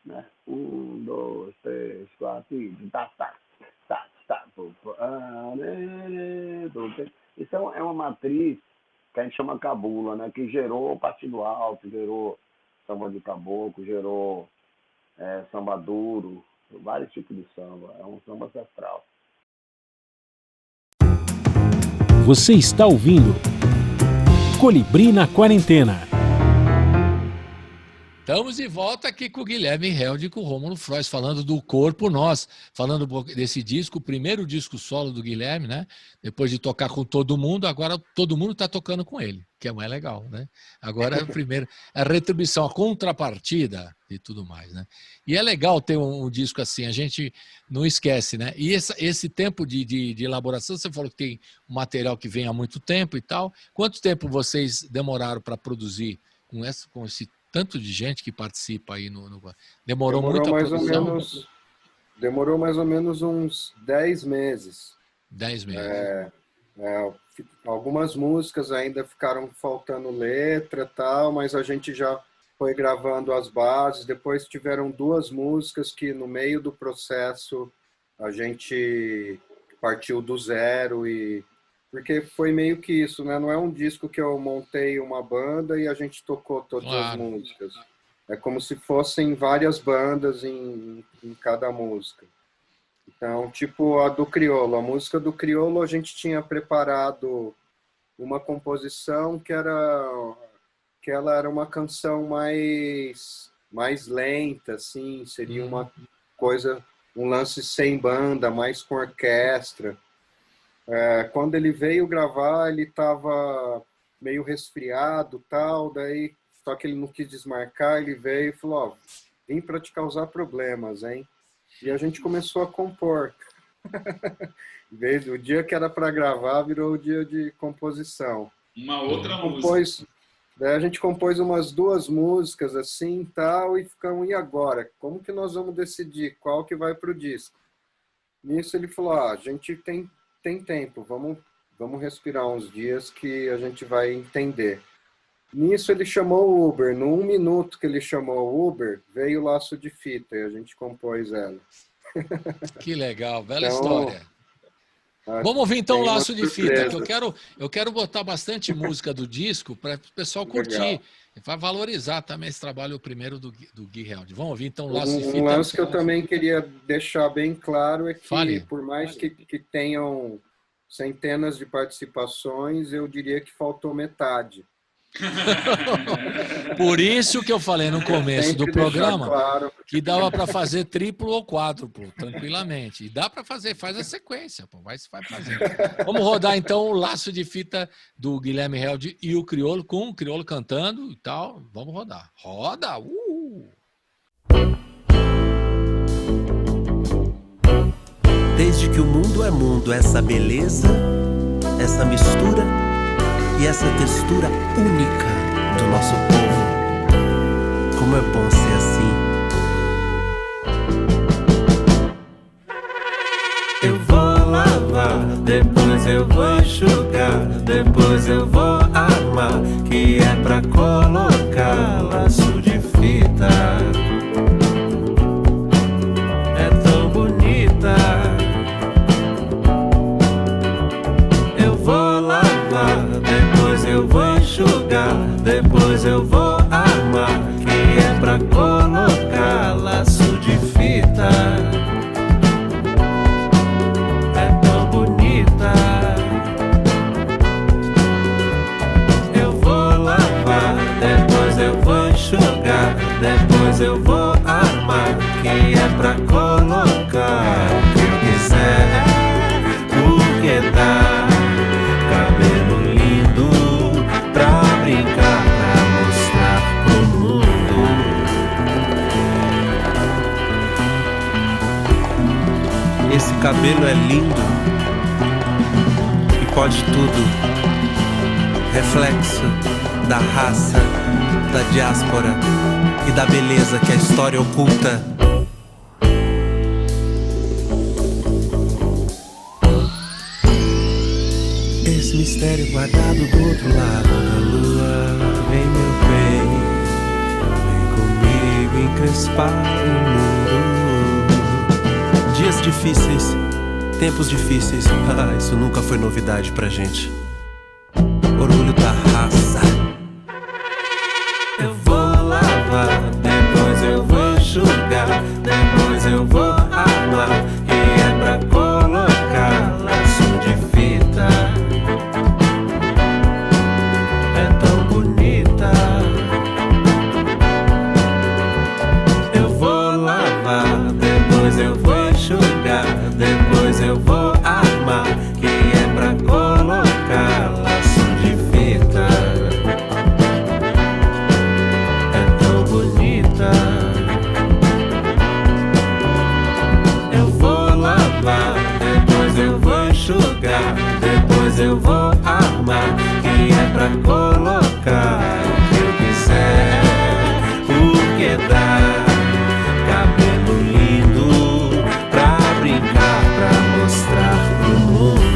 Né? 1, 2, 3, 4, 5, tá. Isso é uma matriz que a gente chama cabula, né? Que gerou partido alto, gerou samba de caboclo, gerou samba duro, vários tipos de samba. É um samba ancestral. Você está ouvindo Colibri na Quarentena. Estamos de volta aqui com o Guilherme Held e com o Rômulo Frois, falando do Corpo Nós, falando desse disco, o primeiro disco solo do Guilherme, né? Depois de tocar com todo mundo, agora todo mundo está tocando com ele, que é mais legal, né? Agora é o primeiro, a retribuição, a contrapartida e tudo mais, né? E é legal ter um disco assim, a gente não esquece, né? E esse tempo de elaboração, você falou que tem um material que vem há muito tempo e tal. Quanto tempo vocês demoraram para produzir com esse tanto de gente que participa aí Demorou muito a produção? Demorou mais ou menos uns 10 meses. 10 meses. Algumas músicas ainda ficaram faltando letra e tal, mas a gente já foi gravando as bases. Depois tiveram 2 músicas que no meio do processo a gente partiu do zero porque foi meio que isso, né? Não é um disco que eu montei uma banda e a gente tocou todas as músicas. É como se fossem várias bandas em cada música. Então, tipo a do Criolo. A música do Criolo a gente tinha preparado uma composição que ela era uma canção mais lenta, assim. Seria uma coisa, um lance sem banda, mais com orquestra. Quando ele veio gravar, ele estava meio resfriado, tal, daí só que ele não quis desmarcar, ele veio e falou, vim para te causar problemas, hein? E a gente começou a compor. O dia que era para gravar virou o dia de composição. Uma outra música. Daí a gente compôs umas 2 músicas assim, tal, e ficamos, e agora? Como que nós vamos decidir qual que vai pro disco? Nisso ele falou, a gente tem tempo, vamos respirar uns dias que a gente vai entender. Nisso ele chamou o Uber, no 1 minuto que ele chamou o Uber, veio o Laço de Fita e a gente compôs ela. Que legal, bela história. Vamos ouvir então o Laço de Fita, que eu quero botar bastante música do disco para o pessoal curtir. Legal. Vai valorizar também esse trabalho, o primeiro do Gui Held. Vamos ouvir então o Laço de Fita. Um lance que eu também queria deixar bem claro é que, por mais que tenham centenas de participações, eu diria que faltou metade. Por isso que eu falei no começo do programa que dava para fazer triplo ou quádruplo, tranquilamente. E dá para fazer, faz a sequência, pô, vai fazer. Vamos rodar então o Laço de Fita do Guilherme Held e o Criolo, com o Criolo cantando e tal. Vamos rodar. Roda! Desde que o mundo é mundo, essa beleza, essa mistura e essa textura única do nosso povo. Como é bom ser assim. Eu vou lavar, depois depois eu vou enxugar, depois eu vou armar, que é pra colocar laço de fita. É tão bonita. Eu vou lavar, depois eu vou enxugar, depois eu vou armar, que é pra colocar laço de fita. Depois eu vou armar, que é pra colocar o que eu quiser, porque dá cabelo lindo pra brincar, pra mostrar pro mundo. Esse cabelo é lindo e pode tudo, reflexo da raça, da diáspora e da beleza que a história oculta. Esse mistério guardado do outro lado da lua. Vem, meu bem, vem comigo encrespar o mundo. Dias difíceis, tempos difíceis, isso nunca foi novidade pra gente. Orgulho da raça. Depois eu vou enxugar, depois eu vou armar, que é pra colocar laço de fita. É tão bonita. Eu vou lavar, depois eu vou enxugar, depois eu vou armar, que é pra colocar laço de fita. Eu vou lavar, depois eu vou enxugar, depois eu vou armar, que é pra colocar o que eu quiser, porque dá cabelo lindo pra brincar, pra mostrar pro mundo.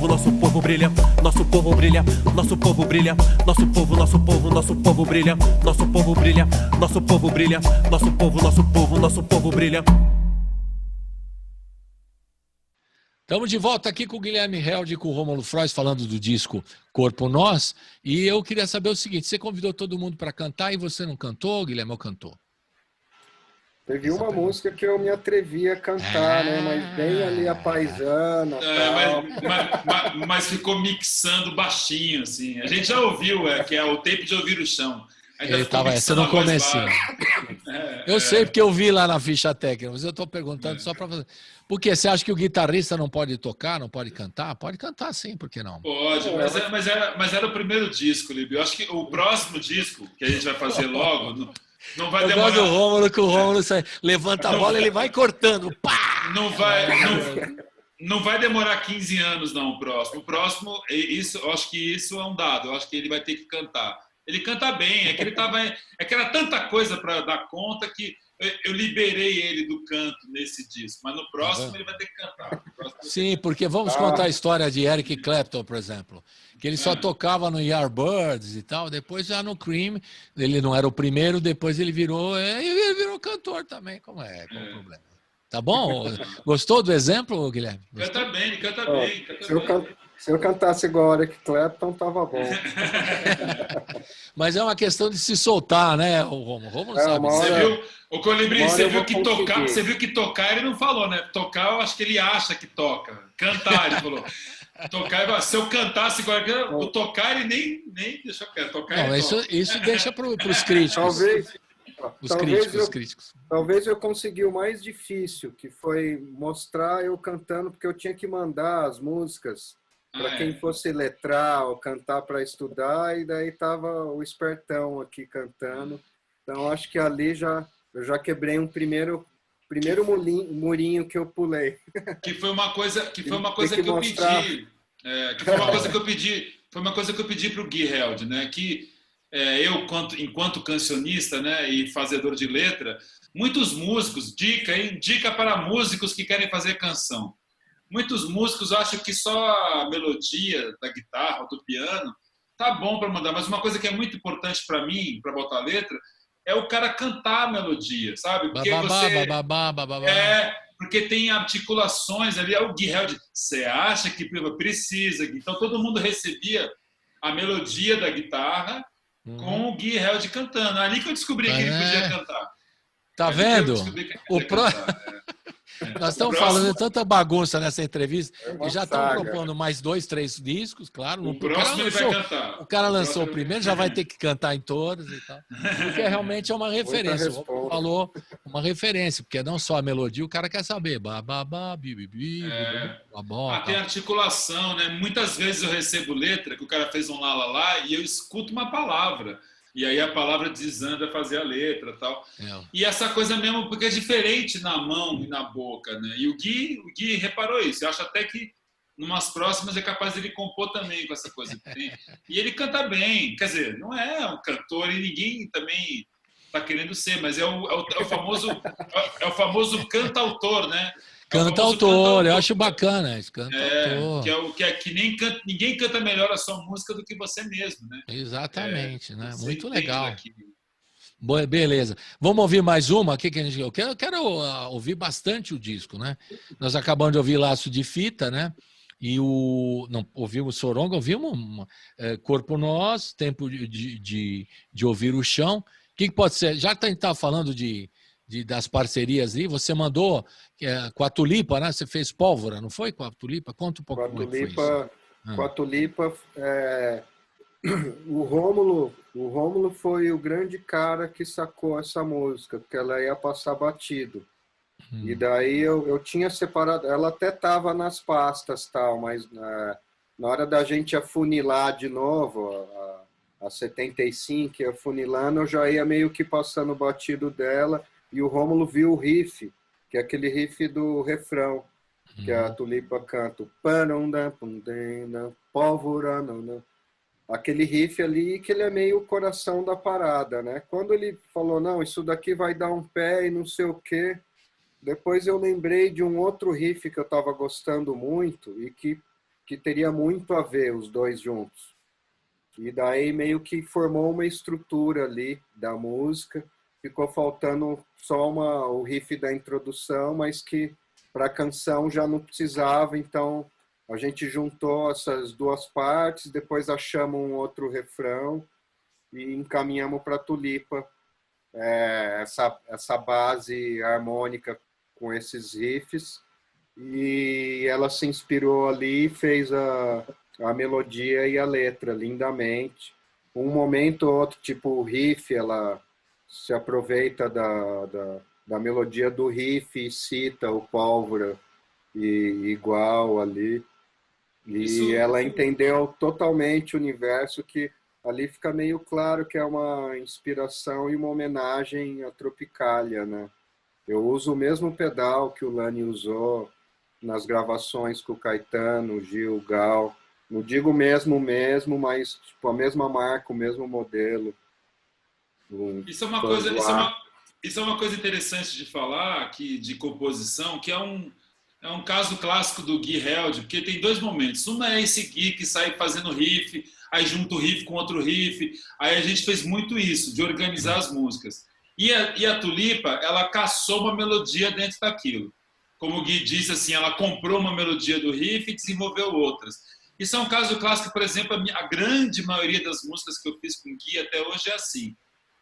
Nosso povo brilha, nosso povo brilha, nosso povo brilha, nosso povo brilha, nosso povo brilha, nosso povo brilha, nosso povo brilha. Estamos de volta aqui com o Guilherme Held e com o Rômulo Frois falando do disco Corpo Nós. E eu queria saber o seguinte, você convidou todo mundo para cantar e você não cantou, Guilherme, ou cantou? Teve uma música que eu me atrevi a cantar, né? Mas bem ali a paisana. Mas ficou mixando baixinho, assim. A gente já ouviu, que é o Tempo de Ouvir o Chão. Ele estava essa no comecinho. Eu sei porque eu vi lá na ficha técnica, mas eu estou perguntando só para fazer. Por quê? Você acha que o guitarrista não pode tocar, não pode cantar? Pode cantar sim, por que não? Pode, mas era o primeiro disco, Líbio. Eu acho que o próximo disco que a gente vai fazer logo... Não vai demorar. Eu gosto do Rômulo, que o Rômulo levanta a bola e ele vai cortando. Pá! Não vai demorar 15 anos, não, o próximo. O próximo, eu acho que isso é um dado. Eu acho que ele vai ter que cantar. Ele canta bem, é que era tanta coisa para dar conta que eu liberei ele do canto nesse disco. Mas no próximo ele vai ter que cantar. Sim, porque vamos contar a história de Eric Clapton, por exemplo. Que ele só tocava no Yardbirds e tal, depois já no Cream, ele não era o primeiro, depois ele virou cantor também, qual é o problema? Tá bom? Gostou do exemplo, Guilherme? Canta bem, canta bem. Se eu cantasse igual a Eric Clapton, tava bom. Mas é uma questão de se soltar, né, o Romulo sabe. Você viu, o Colibri, você viu que tocar ele não falou, né? Tocar, eu acho que ele acha que toca. Cantar, ele falou. Tocar, se eu cantasse igual o tocar, ele nem deixa quieto. Tocar, não, isso deixa para os críticos. Os críticos. Talvez eu consegui o mais difícil, que foi mostrar eu cantando, porque eu tinha que mandar as músicas para quem fosse letrar ou cantar para estudar, e daí tava o espertão aqui cantando. Então acho que ali eu já quebrei um primeiro murinho que eu pulei. Que foi uma coisa que eu pedi. Que foi uma coisa que eu pedi. Foi uma coisa que eu pedi para o Gui Held, né? Que eu, enquanto cancionista, né, e fazedor de letra, muitos músicos, dica para músicos que querem fazer canção. Muitos músicos acham que só a melodia da guitarra ou do piano tá bom para mandar, mas uma coisa que é muito importante para mim, para botar a letra, é o cara cantar a melodia, sabe? Porque porque tem articulações ali. É o Gui Held, você acha que precisa? Então todo mundo recebia a melodia da guitarra com o Gui Held cantando. Ali que eu descobri que ele podia cantar. Tá vendo? Nós estamos falando de tanta bagunça nessa entrevista e já estão propondo mais 2, 3 discos, claro. O próximo ele vai cantar. O cara lançou o primeiro, já vai ter que cantar em todos e tal. Porque realmente é uma referência. O falou uma referência, porque não só a melodia, o cara quer saber. Tem articulação, né? Muitas vezes eu recebo letra que o cara fez um lá e eu escuto uma palavra. E aí a palavra desanda a fazer a letra e tal. E essa coisa mesmo, porque é diferente na mão e na boca, né? E o Gui reparou isso. Eu acho até que numas próximas é capaz dele compor também com essa coisa que tem. E ele canta bem. Quer dizer, não é um cantor e ninguém também está querendo ser, mas é o famoso cantautor, né? Cantautor, eu acho bacana esse cantautor. Ninguém canta melhor a sua música do que você mesmo, né? Exatamente, né? Muito legal. Boa, beleza. Vamos ouvir mais uma? Eu quero ouvir bastante o disco, né? Nós acabamos de ouvir Laço de Fita, né? E não ouvimos Soronga, ouvimos Corpo Nós, Tempo de Ouvir o Chão. O que pode ser? Já que a gente está falando das parcerias aí, você mandou com a Tulipa, né? Você fez Pólvora, não foi com a Tulipa? Conta um pouco como foi isso. Com a Tulipa, o Rômulo foi o grande cara que sacou essa música, porque ela ia passar batido. E daí eu tinha separado, ela até estava nas pastas, tal, mas na hora da gente afunilar de novo, a 75, afunilando, eu já ia meio que passando batido dela. E o Rômulo viu o riff, que é aquele riff do refrão, que a Tulipa canta. Pólvora, aquele riff ali, que ele é meio o coração da parada, né? Quando ele falou, não, isso daqui vai dar um pé e não sei o quê, depois eu lembrei de um outro riff que eu estava gostando muito e que teria muito a ver os dois juntos. E daí meio que formou uma estrutura ali da música. Ficou faltando só o riff da introdução, mas que para a canção já não precisava, então a gente juntou essas duas partes, depois achamos um outro refrão e encaminhamos para a Tulipa essa base harmônica com esses riffs, e ela se inspirou ali e fez a melodia e a letra lindamente. Um momento ou outro, tipo o riff, ela se aproveita da melodia do riff e cita o Pólvora igual ali. E ela entendeu totalmente o universo, que ali fica meio claro que é uma inspiração e uma homenagem à Tropicália, né? Eu uso o mesmo pedal que o Lani usou nas gravações com o Caetano, o Gil, o Gal. Não digo mesmo, mas tipo, a mesma marca, o mesmo modelo. Isso é uma coisa interessante de falar, de composição, que é um caso clássico do Gui Held, porque tem dois momentos. Um é esse Gui que sai fazendo riff, aí junta o riff com outro riff. Aí a gente fez muito isso, de organizar as músicas. E a Tulipa, ela caçou uma melodia dentro daquilo. Como o Gui disse, assim, ela comprou uma melodia do riff e desenvolveu outras. Isso é um caso clássico, por exemplo, a grande maioria das músicas que eu fiz com o Gui até hoje é assim.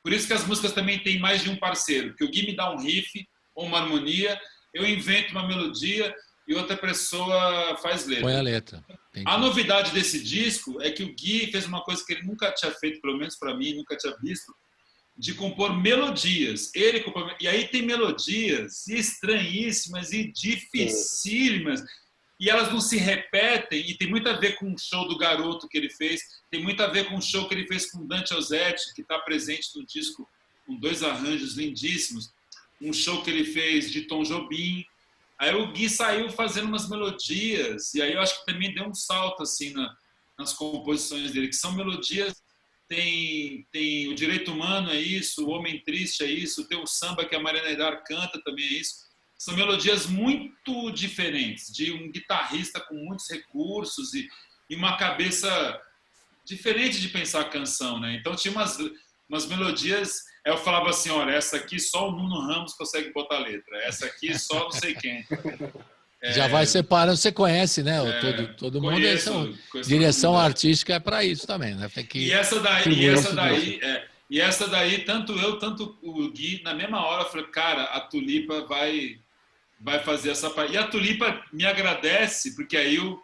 Por isso que as músicas também têm mais de um parceiro, porque o Gui me dá um riff ou uma harmonia, eu invento uma melodia e outra pessoa faz letra. Põe a letra. Entendi. A novidade desse disco é que o Gui fez uma coisa que ele nunca tinha feito, pelo menos para mim, nunca tinha visto, de compor melodias. E aí tem melodias estranhíssimas e dificílimas. e elas não se repetem, e tem muito a ver com o show do Garoto que ele fez, tem muito a ver com o show que ele fez com Dante Ozzetti, que está presente no disco com 2 arranjos lindíssimos, um show que ele fez de Tom Jobim. Aí o Gui saiu fazendo umas melodias, e aí eu acho que também deu um salto assim nas composições dele, que são melodias, tem o Direito Humano é isso, o Homem Triste é isso, tem o samba que a Mariana Aidar canta também é isso. São melodias muito diferentes, de um guitarrista com muitos recursos e uma cabeça diferente de pensar a canção, né? Então tinha umas melodias, eu falava assim, olha, essa aqui só o Nuno Ramos consegue botar letra, essa aqui só não sei quem. Já vai separando, você conhece, né? Todo mundo. Direção artística é para isso também, né? E essa daí, tanto eu, tanto o Gui, na mesma hora, eu falei, cara, a Tulipa vai fazer essa parte. E a Tulipa me agradece, porque aí o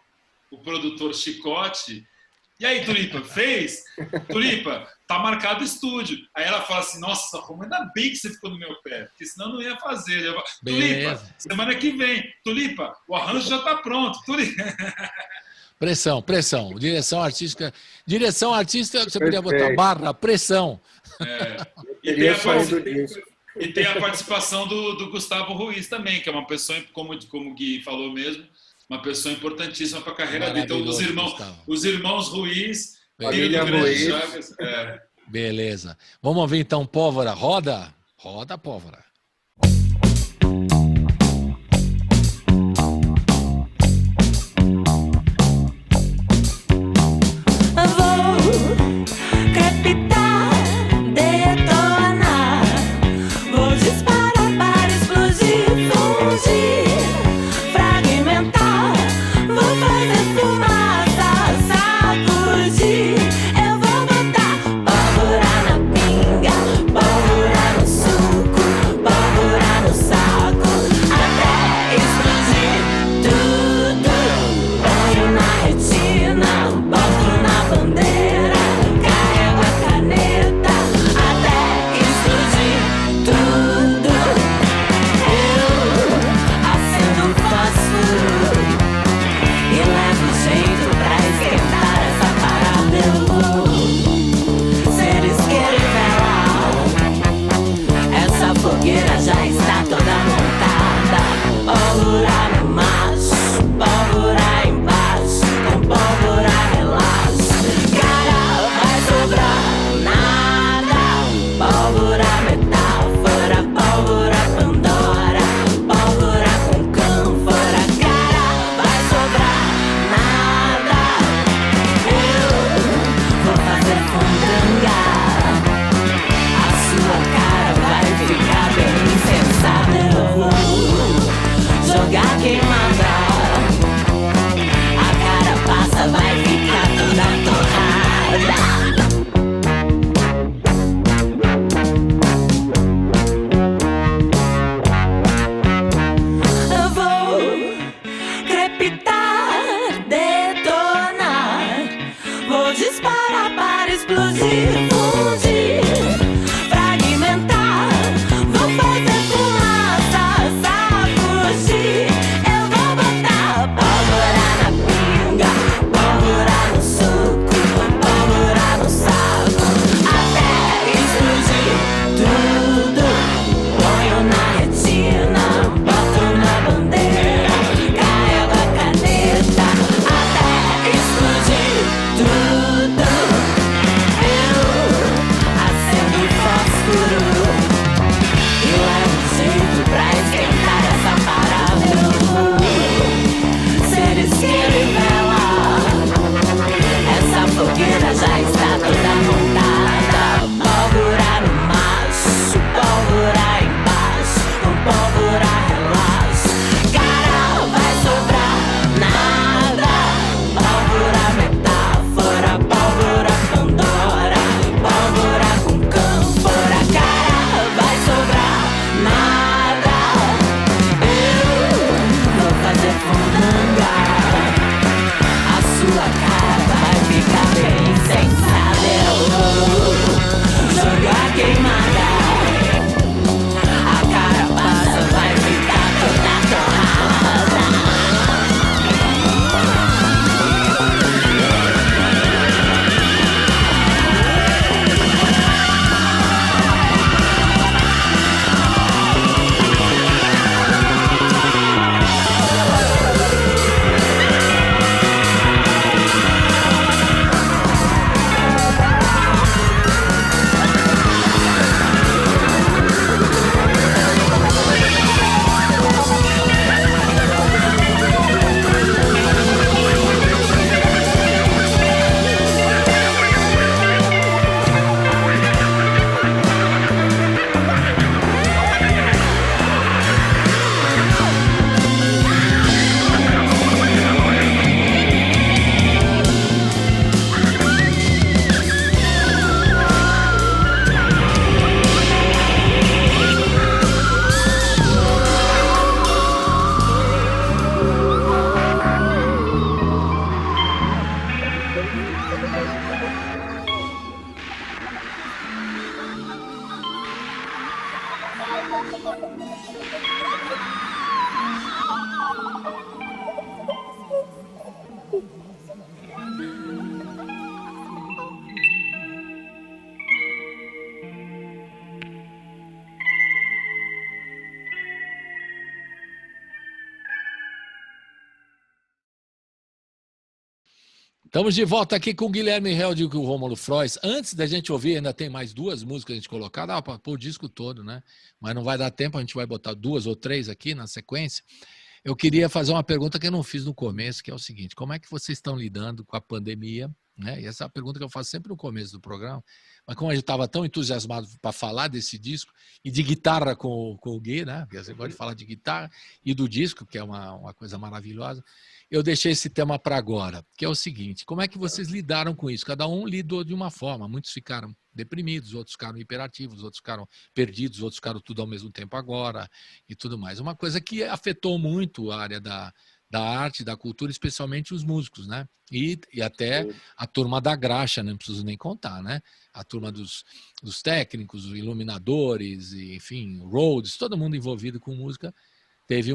produtor Chicote... E aí, Tulipa, fez? Tulipa, tá marcado o estúdio. Aí ela fala assim, nossa, Romulo, ainda bem que você ficou no meu pé, porque senão eu não ia fazer. Eu falo, Tulipa, semana que vem. Tulipa, o arranjo já tá pronto. Tulipa. Pressão. Direção artística, você podia botar barra, pressão. E tem a participação do Gustavo Ruiz também, que é uma pessoa, como o Gui falou mesmo, uma pessoa importantíssima para a carreira dele. Então, os irmãos Ruiz, família Ruiz. Chagas, Beleza. Vamos ouvir então Pólvora. Roda, Pólvora. Estamos de volta aqui com o Guilherme Held e com o Rômulo Frois. Antes da gente ouvir, ainda tem mais 2 músicas a gente colocar, dá para pôr o disco todo, né? Mas não vai dar tempo, a gente vai botar 2 ou 3 aqui na sequência. Eu queria fazer uma pergunta que eu não fiz no começo, que é o seguinte: como é que vocês estão lidando com a pandemia? Né? E essa é a pergunta que eu faço sempre no começo do programa. Mas como a gente estava tão entusiasmado para falar desse disco e de guitarra com o Gui, né? Porque você gosta de falar de guitarra e do disco, que é uma coisa maravilhosa. Eu deixei esse tema para agora, que é o seguinte: como é que vocês lidaram com isso? Cada um lidou de uma forma. Muitos ficaram deprimidos, outros ficaram hiperativos, outros ficaram perdidos, outros ficaram tudo ao mesmo tempo agora e tudo mais. Uma coisa que afetou muito a área da arte, da cultura, especialmente os músicos, né? E até a turma da graxa, não preciso nem contar, né? A turma dos técnicos, os iluminadores, e, enfim, roads, todo mundo envolvido com música, teve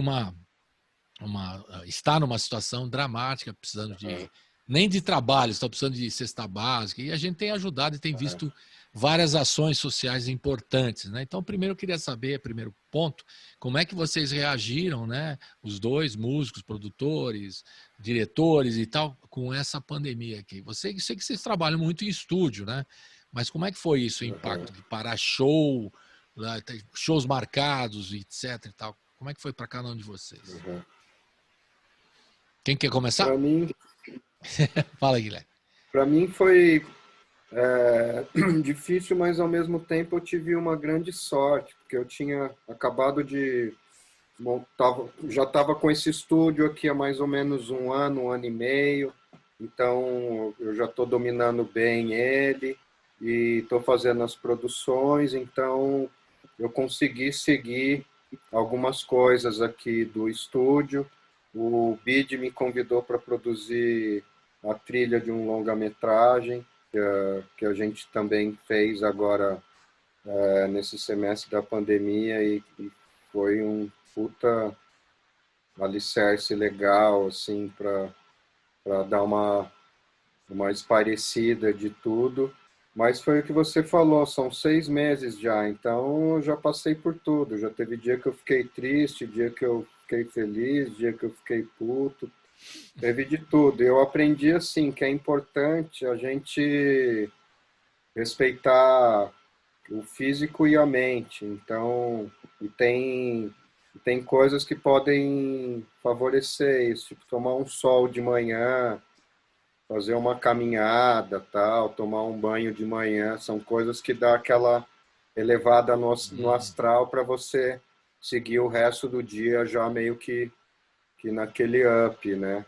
está numa situação dramática, precisando nem de trabalho, está precisando de cesta básica, e a gente tem ajudado e tem visto várias ações sociais importantes, né? Então, primeiro eu queria saber, primeiro ponto, como é que vocês reagiram, né? Os 2 músicos, produtores, diretores e tal, com essa pandemia aqui. Sei que vocês trabalham muito em estúdio, né? Mas como é que foi isso, o impacto de parar show, shows marcados, etc e tal? Como é que foi para cada um de vocês? Quem quer começar? Para mim, Fala, Guilherme. Para mim foi difícil, mas ao mesmo tempo eu tive uma grande sorte, porque eu tinha acabado de... já estava com esse estúdio aqui há mais ou menos 1 ano e meio, então eu já estou dominando bem ele e estou fazendo as produções, então eu consegui seguir algumas coisas aqui do estúdio. O BID me convidou para produzir a trilha de um longa-metragem, que a gente também fez agora nesse semestre da pandemia, e foi um puta alicerce legal, assim, para dar uma esparecida de tudo. Mas foi o que você falou, são 6 meses já, então eu já passei por tudo. Já teve dia que eu fiquei triste, dia que eu fiquei feliz, dia que eu fiquei puto. Teve de tudo. Eu aprendi, assim, que é importante a gente respeitar o físico e a mente. Então, tem coisas que podem favorecer isso, tipo tomar um sol de manhã, fazer uma caminhada, tal, tomar um banho de manhã, são coisas que dá aquela elevada no astral para você seguir o resto do dia já meio que naquele up, né?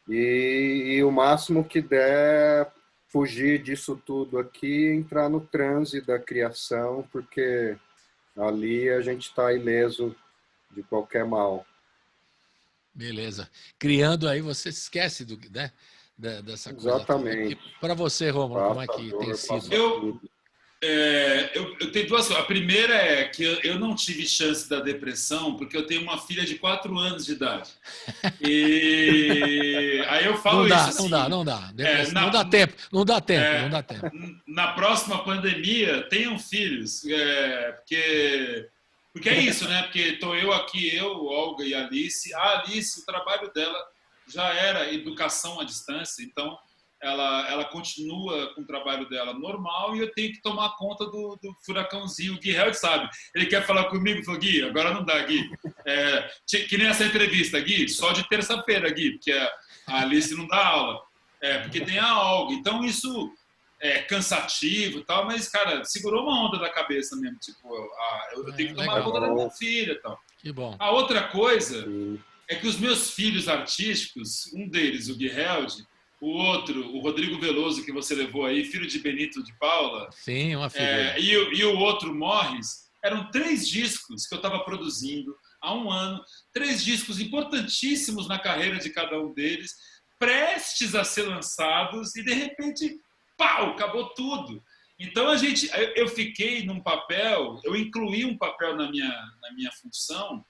E o máximo que der, fugir disso tudo aqui, entrar no transe da criação, porque ali a gente está ileso de qualquer mal. Beleza. Criando aí, você esquece né, dessa coisa. Exatamente. Para você, Rômulo, como é que tem sido? Eu tenho 2 coisas. A primeira é que eu não tive chance da depressão porque eu tenho uma filha de 4 anos de idade. E aí eu falo isso assim... Não dá. Não dá tempo. Não dá tempo. Na próxima pandemia, tenham filhos. Porque é isso, né? Porque estou eu aqui, Olga e Alice. A Alice, o trabalho dela já era educação à distância, então... Ela continua com o trabalho dela normal e eu tenho que tomar conta do furacãozinho. O Gui Held sabe. Ele quer falar comigo, falou: Gui, agora não dá, Gui. Que nem essa entrevista, Gui, só de terça-feira, Gui, porque a Alice não dá aula. Porque tem a Olga. Então isso é cansativo e tal, mas, cara, segurou uma onda da cabeça mesmo. Tipo, eu tenho que tomar conta da minha filha e tal. Que bom. A outra coisa é que os meus filhos artísticos, um deles, o Gui Held, o outro, o Rodrigo Veloso, que você levou aí, filho de Benito de Paula. Sim, uma figura. E o outro, Morris, eram 3 discos que eu estava produzindo há 1 ano. 3 discos importantíssimos na carreira de cada um deles, prestes a ser lançados, e de repente, pau, acabou tudo. Então eu fiquei num papel, eu incluí um papel na minha função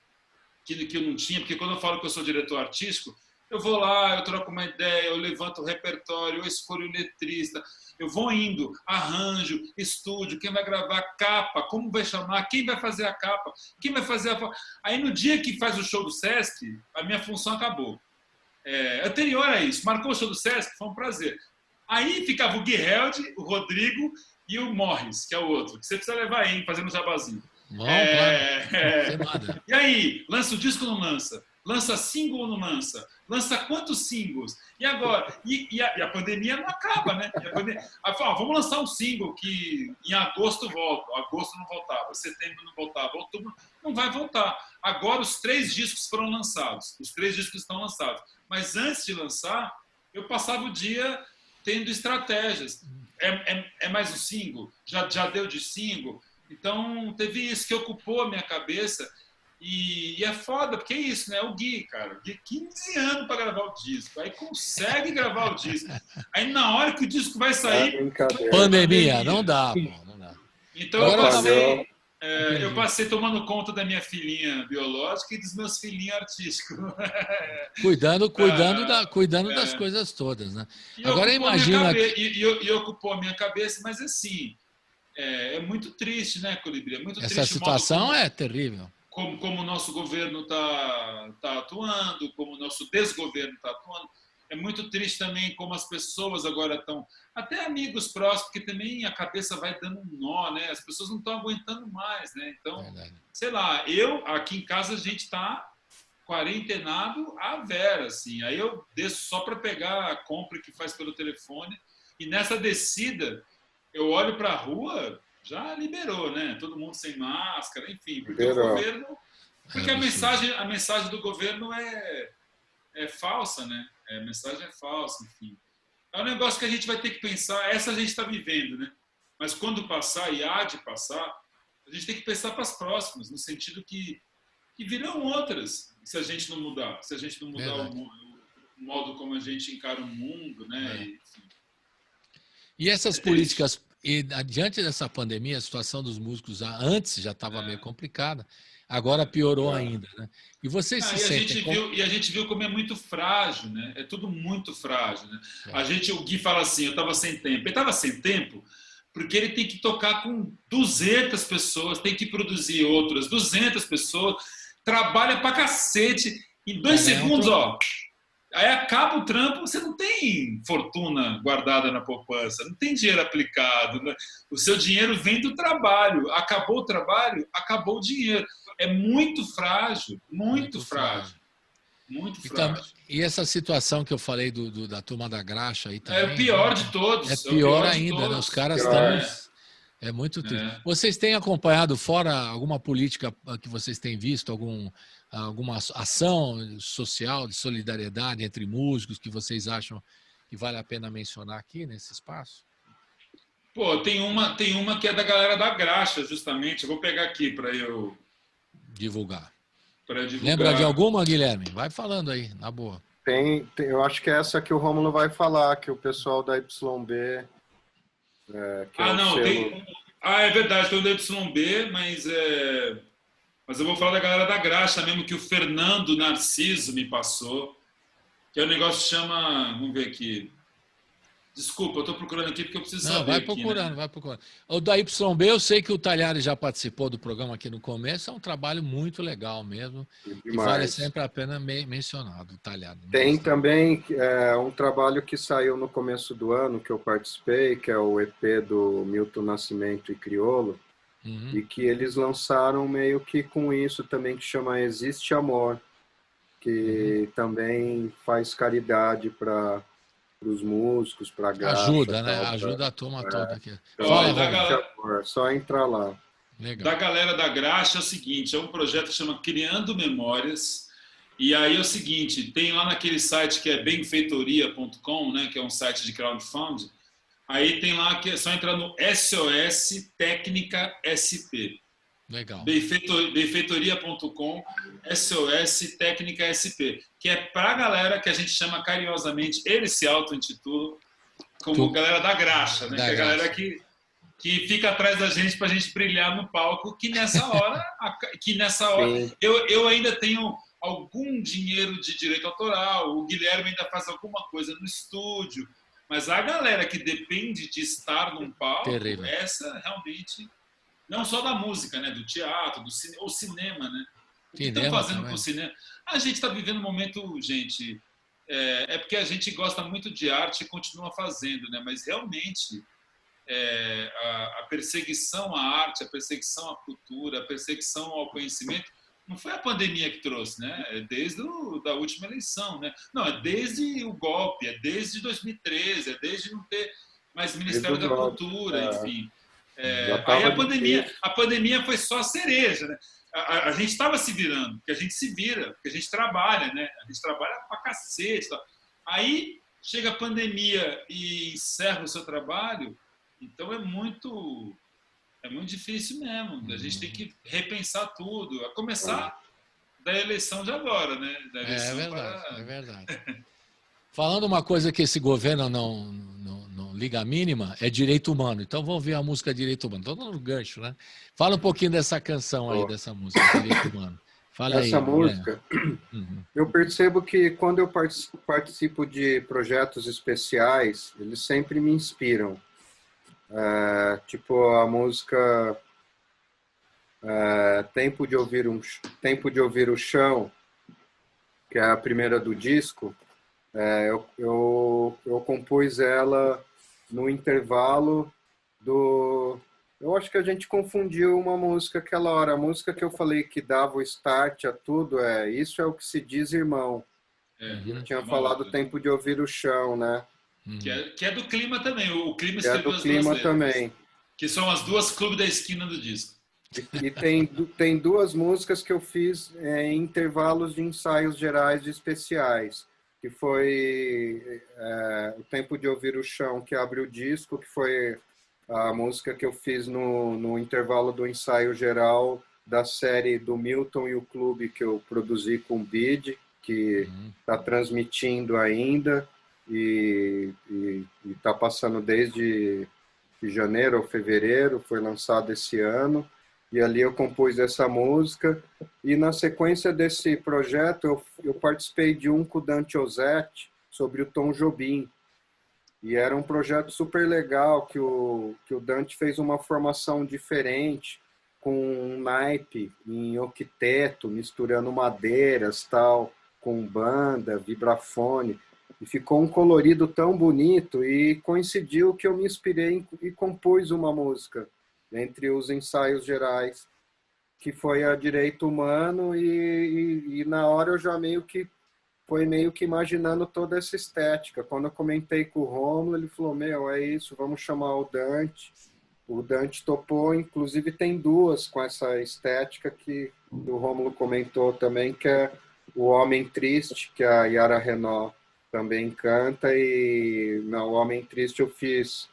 que eu não tinha, porque quando eu falo que eu sou diretor artístico, eu vou lá, eu troco uma ideia, eu levanto o repertório, eu escolho o letrista, eu vou indo, arranjo, estúdio, quem vai gravar, capa, como vai chamar, quem vai fazer a capa, quem vai fazer a... Aí no dia que faz o show do Sesc, a minha função acabou. anterior a isso. Marcou o show do Sesc, foi um prazer. Aí ficava o Gui Held, o Rodrigo e o Morris, que é o outro, que você precisa levar aí, fazendo um jabazinho. Bom, claro. E aí, lança o disco ou não lança? Lança single ou não lança? Lança quantos singles? E agora? E a pandemia não acaba, né? Aí fala, vamos lançar um single que em agosto volta. Agosto não voltava, setembro não voltava, outubro não vai voltar. Agora os 3 discos foram lançados. Os 3 discos estão lançados. Mas antes de lançar, eu passava o dia tendo estratégias. É mais um single? Já deu de single? Então, teve isso que ocupou a minha cabeça. E é foda, porque é isso, né? O Gui, cara. O Gui, 15 anos para gravar o disco. Aí consegue gravar o disco. Aí na hora que o disco vai sair... Pandemia, não dá, pô. Não dá. Então eu passei tomando conta da minha filhinha biológica e dos meus filhinhos artísticos. Cuidando das coisas todas, né? Agora imagina... E ocupou a minha cabeça, mas assim... É muito triste, né, Colibri? É muito Essa triste situação é terrível. Como o nosso governo está atuando, como o nosso desgoverno está atuando. É muito triste também como as pessoas agora estão... Até amigos próximos, que também a cabeça vai dando um nó, né? As pessoas não estão aguentando mais, né? Então, sei lá, aqui em casa a gente está quarentenado à vera, assim. Aí eu desço só para pegar a compra que faz pelo telefone. E nessa descida... Eu olho para a rua, já liberou, né? Todo mundo sem máscara, enfim. Porque o governo... Porque a mensagem do governo é falsa, né? A mensagem é falsa, enfim. É um negócio que a gente vai ter que pensar. Essa a gente está vivendo, né? Mas quando passar, e há de passar, a gente tem que pensar para as próximas, no sentido que virão outras, se a gente não mudar. Se a gente não mudar o modo como a gente encara o mundo, né? Enfim. E essas políticas, e diante dessa pandemia, a situação dos músicos antes já estava meio complicada, agora piorou ainda, né? E vocês se sentem... E a gente viu como é muito frágil, né? É tudo muito frágil, né? O Gui fala assim, eu estava sem tempo. Ele estava sem tempo porque ele tem que tocar com 200 pessoas, tem que produzir outras 200 pessoas, trabalha pra cacete, em 2 segundos, ó... Aí acaba o trampo, você não tem fortuna guardada na poupança, não tem dinheiro aplicado, né? O seu dinheiro vem do trabalho. Acabou o trabalho, acabou o dinheiro. É muito frágil, muito frágil. Muito frágil. E essa situação que eu falei da turma da graxa aí também... É o pior de todos. É pior ainda, né? Os caras estão... É muito triste. Vocês têm acompanhado, fora alguma política que vocês têm visto, alguma ação social de solidariedade entre músicos que vocês acham que vale a pena mencionar aqui nesse espaço? Pô, tem uma que é da galera da graxa, justamente. Eu vou pegar aqui para eu divulgar. divulgar. Lembra de alguma, Guilherme? Vai falando aí, na boa. Eu acho que é essa que o Rômulo vai falar, que o pessoal da YB... é verdade, tem o da YB, mas eu vou falar da galera da graxa mesmo, que o Fernando Narciso me passou, que é um negócio que chama... Vamos ver aqui. Desculpa, eu estou procurando aqui porque eu preciso saber. Vai procurando. O da YB, eu sei que o Talhares já participou do programa aqui no começo, é um trabalho muito legal mesmo, e vale sempre a pena mencionar, do Talhares. Tem também um trabalho que saiu no começo do ano, que eu participei, que é o EP do Milton Nascimento e Criolo, e que eles lançaram meio que com isso também, que chama Existe Amor, que também faz caridade para os músicos, para a graça. Ajuda, né? Ajuda a turma toda aqui. Só entrar lá. Legal. Da galera da graxa é o seguinte, é um projeto que chama Criando Memórias, e aí é o seguinte, tem lá naquele site que é benfeitoria.com, né, que é um site de crowdfunding, aí tem lá que é só entrar no SOS Técnica SP. Legal. benfeitoria.com SOS Técnica SP, que é para a galera que a gente chama carinhosamente, eles se auto-intitulam como galera da graxa, né? Que é a galera que fica atrás da gente para a gente brilhar no palco, que nessa hora eu ainda tenho algum dinheiro de direito autoral, o Guilherme ainda faz alguma coisa no estúdio, mas a galera que depende de estar num palco, essa realmente... Não só da música, né? Do teatro, do cinema, né? O que estão fazendo com o cinema? A gente está vivendo um momento, gente, é porque a gente gosta muito de arte e continua fazendo, né? Mas realmente a perseguição à arte, a perseguição à cultura, a perseguição ao conhecimento não foi a pandemia que trouxe, né? É desde da última eleição, né? Não, é desde o golpe, é desde 2013, é desde não ter mais Ministério da Cultura, enfim. Aí a pandemia foi só a cereja, né? A gente estava se virando, porque a gente se vira, porque a gente trabalha, né? A gente trabalha pra cacete. Tal. Aí chega a pandemia e encerra o seu trabalho, então é muito difícil mesmo. A gente tem que repensar tudo, a começar da eleição de agora, né? Da eleição é verdade. Falando uma coisa que esse governo não liga a mínima, é direito humano. Então vamos ver a música Direito Humano. Estou dando gancho, né? Fala um pouquinho dessa canção aí, dessa música, Direito Humano. Fala Essa aí, música, eu percebo que quando eu participo de projetos especiais, eles sempre me inspiram. Tipo a música Tempo de Ouvir o Chão, que é a primeira do disco. Eu compus ela no intervalo do... Eu acho que a gente confundiu uma música aquela hora. A música que eu falei que dava o start a tudo Isso é o que se diz, irmão. Eu tinha falado Tempo de Ouvir o Chão, né? Que é do Clima também. O Clima escreveu as duas letras. Também. Que são as duas Clube da Esquina do disco. E tem duas músicas que eu fiz em intervalos de ensaios gerais de especiais, que foi o Tempo de Ouvir o Chão, que abre o disco, que foi a música que eu fiz no intervalo do ensaio geral da série do Milton e o Clube, que eu produzi com o BID, que está transmitindo ainda e está passando desde janeiro ou fevereiro, foi lançado esse ano. E ali eu compus essa música. E na sequência desse projeto, eu participei de um com o Dante Ozzetti sobre o Tom Jobim. E era um projeto super legal, que o Dante fez uma formação diferente, com um naipe em octeto, misturando madeiras, tal, com banda, vibrafone. E ficou um colorido tão bonito, e coincidiu que eu me inspirei e compus uma música entre os ensaios gerais, que foi a Direito Humano, e na hora eu já meio que imaginando toda essa estética. Quando eu comentei com o Rômulo, ele falou, é isso, vamos chamar o Dante. O Dante topou, inclusive tem duas com essa estética que o Rômulo comentou também, que é O Homem Triste, que a Yara Renault também canta, e no Homem Triste eu fiz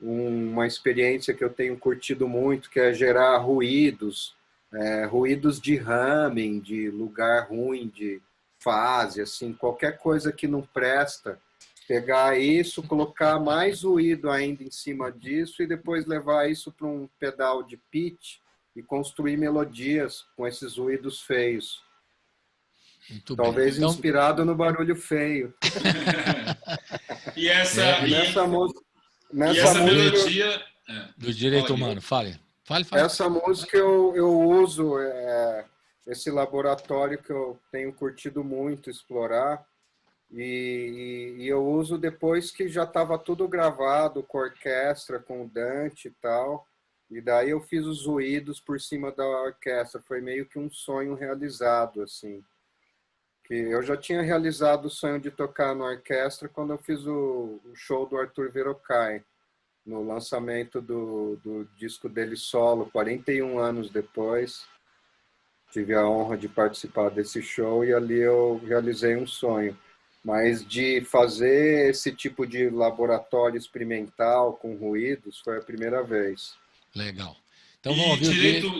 uma experiência que eu tenho curtido muito, que é gerar ruídos de humming, de lugar ruim, de fase, assim, qualquer coisa que não presta, pegar isso, colocar mais ruído ainda em cima disso e depois levar isso para um pedal de pitch e construir melodias com esses ruídos feios. Muito Talvez bem. Então... inspirado no barulho feio. E essa melodia do Direito Humano, fale. Essa música eu uso esse laboratório que eu tenho curtido muito explorar, e eu uso depois que já estava tudo gravado com orquestra, com o Dante e tal, e daí eu fiz os ruídos por cima da orquestra. Foi meio que um sonho realizado, assim. Que eu já tinha realizado o sonho de tocar na orquestra quando eu fiz o show do Arthur Verocai, no lançamento do disco dele solo, 41 anos depois. Tive a honra de participar desse show e ali eu realizei um sonho. Mas de fazer esse tipo de laboratório experimental com ruídos foi a primeira vez. Legal. Então vamos ouvir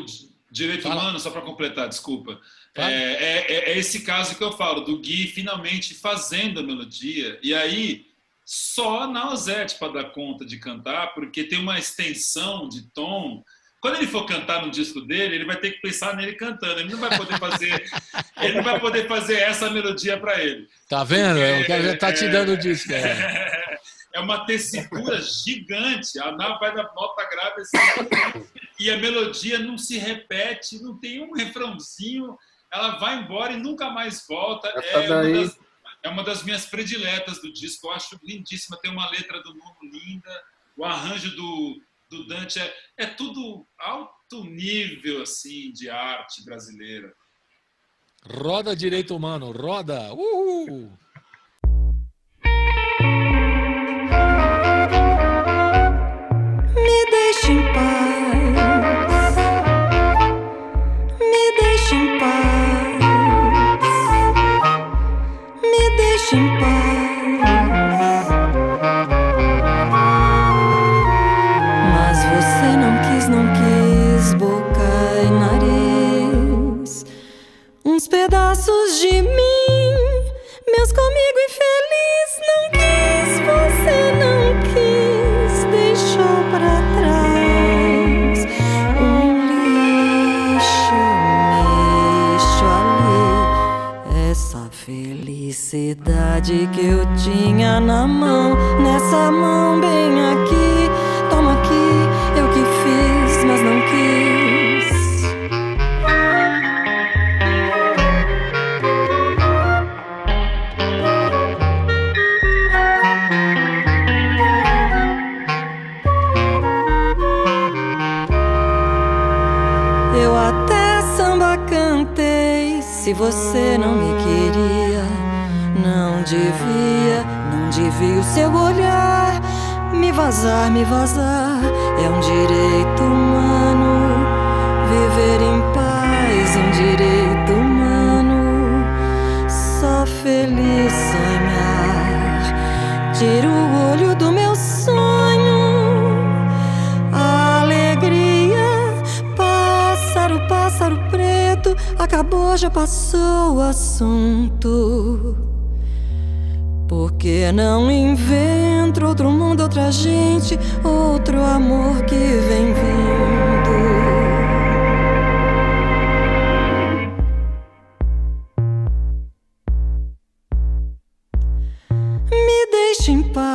Direito Humano, só para completar, desculpa. É esse caso que eu falo, do Gui finalmente fazendo a melodia, e aí só na Ozzetti para dar conta de cantar, porque tem uma extensão de tom. Quando ele for cantar no disco dele, ele vai ter que pensar nele cantando. Ele não vai poder fazer, essa melodia para ele. Tá vendo? Eu quero já tá te dando o disco. É uma tessitura gigante. A Ná vai da nota grave assim, e a melodia não se repete, não tem um refrãozinho. Ela vai embora e nunca mais volta. é uma das minhas prediletas do disco. Eu acho lindíssima. Tem uma letra do Nuno linda. O arranjo do Dante é tudo alto nível assim, de arte brasileira. Roda Direito Humano, roda! Uhul! Me deixe em paz, me deixe em paz, me deixe em paz. Mas você não quis boca e nariz, uns pedaços de mim, meus comigo infeliz. Não quis, você não quis, deixou pra trás um lixo ali. Essa felicidade que eu tinha na mão, nessa mão bem aqui, toma aqui, eu que fiz, mas não quis. Eu até samba cantei, se você não me queria, não devia o seu olhar. Me vazar, é um direito humano. Viver em paz, um direito humano. Só feliz sonhar, tira o olho do meu sonho. A alegria, pássaro preto, acabou, já passou o assunto. Por que não invento outro mundo, outra gente, outro amor que vem vindo? Me deixe em paz,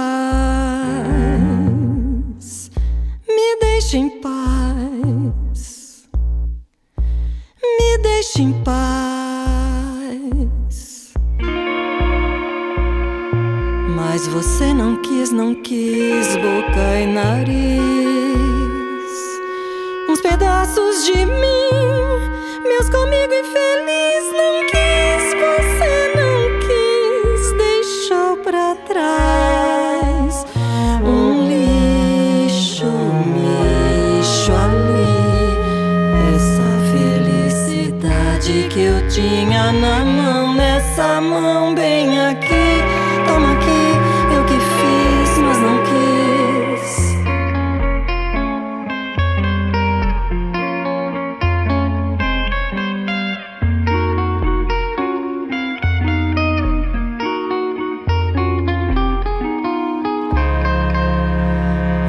me deixe em paz, me deixe em paz. Mas você não quis boca e nariz, uns pedaços de mim, meus comigo infeliz. Não quis, você não quis, deixou pra trás um lixo ali. Essa felicidade que eu tinha na mão, nessa mão bem aqui, toma aqui, eu que fiz, mas não quis.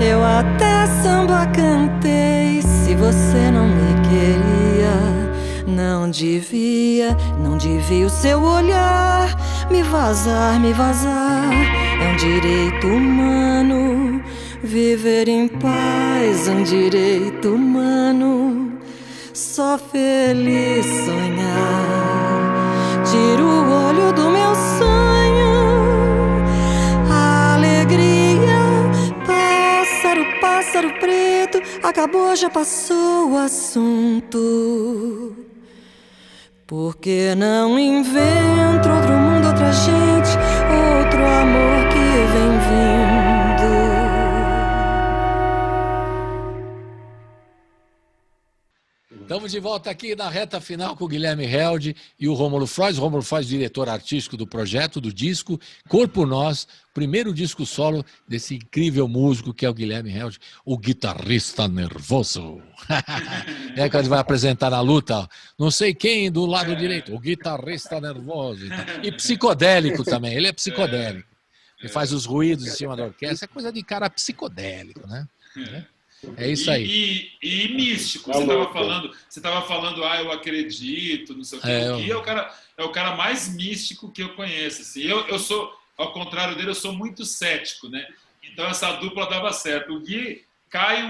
Eu até samba cantei, se você não me queria, não devia o seu olhar. Me vazar, é um direito humano. Viver em paz, um direito humano. Só feliz sonhar, tira o olho do meu sonho. A alegria, pássaro preto, acabou, já passou o assunto. Por que não invento outro mundo, outra gente, outro amor que vem vindo? Estamos de volta aqui na reta final com o Guilherme Held e o Rômulo Frois. O Rômulo Frois, diretor artístico do projeto, do disco Corpo Nós, primeiro disco solo desse incrível músico que é o Guilherme Held, o guitarrista nervoso. É que ele vai apresentar na luta, ó. Não sei quem do lado direito, o guitarrista nervoso. E psicodélico também, ele é psicodélico. Ele faz os ruídos em cima da orquestra, é coisa de cara psicodélico, né? É isso aí. E místico. Você estava falando, eu acredito, não sei o quê. O Gui é o cara mais místico que eu conheço. Assim. Eu sou, ao contrário dele, eu sou muito cético, né? Então essa dupla dava certo. O Gui cai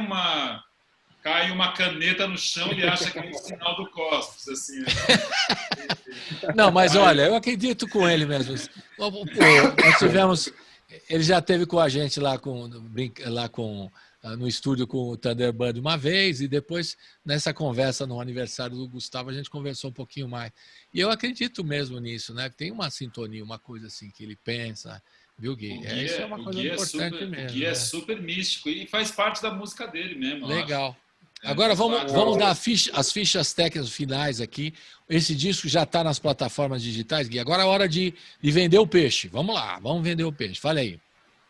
cai uma caneta no chão, ele acha que é o sinal do cosmos, assim. Não, mas olha, eu acredito com ele mesmo. Nós tivemos... Ele já esteve com a gente lá no estúdio com o Thunderbird uma vez, e depois, nessa conversa no aniversário do Gustavo, a gente conversou um pouquinho mais. E eu acredito mesmo nisso, né? Tem uma sintonia, uma coisa assim que ele pensa, viu, Gui? Isso é uma coisa importante mesmo. O Gui é super místico e faz parte da música dele mesmo. Legal. Agora vamos dar as fichas técnicas finais aqui. Esse disco já está nas plataformas digitais, Gui. Agora é hora de vender o peixe. Vamos lá, vamos vender o peixe. Fala aí.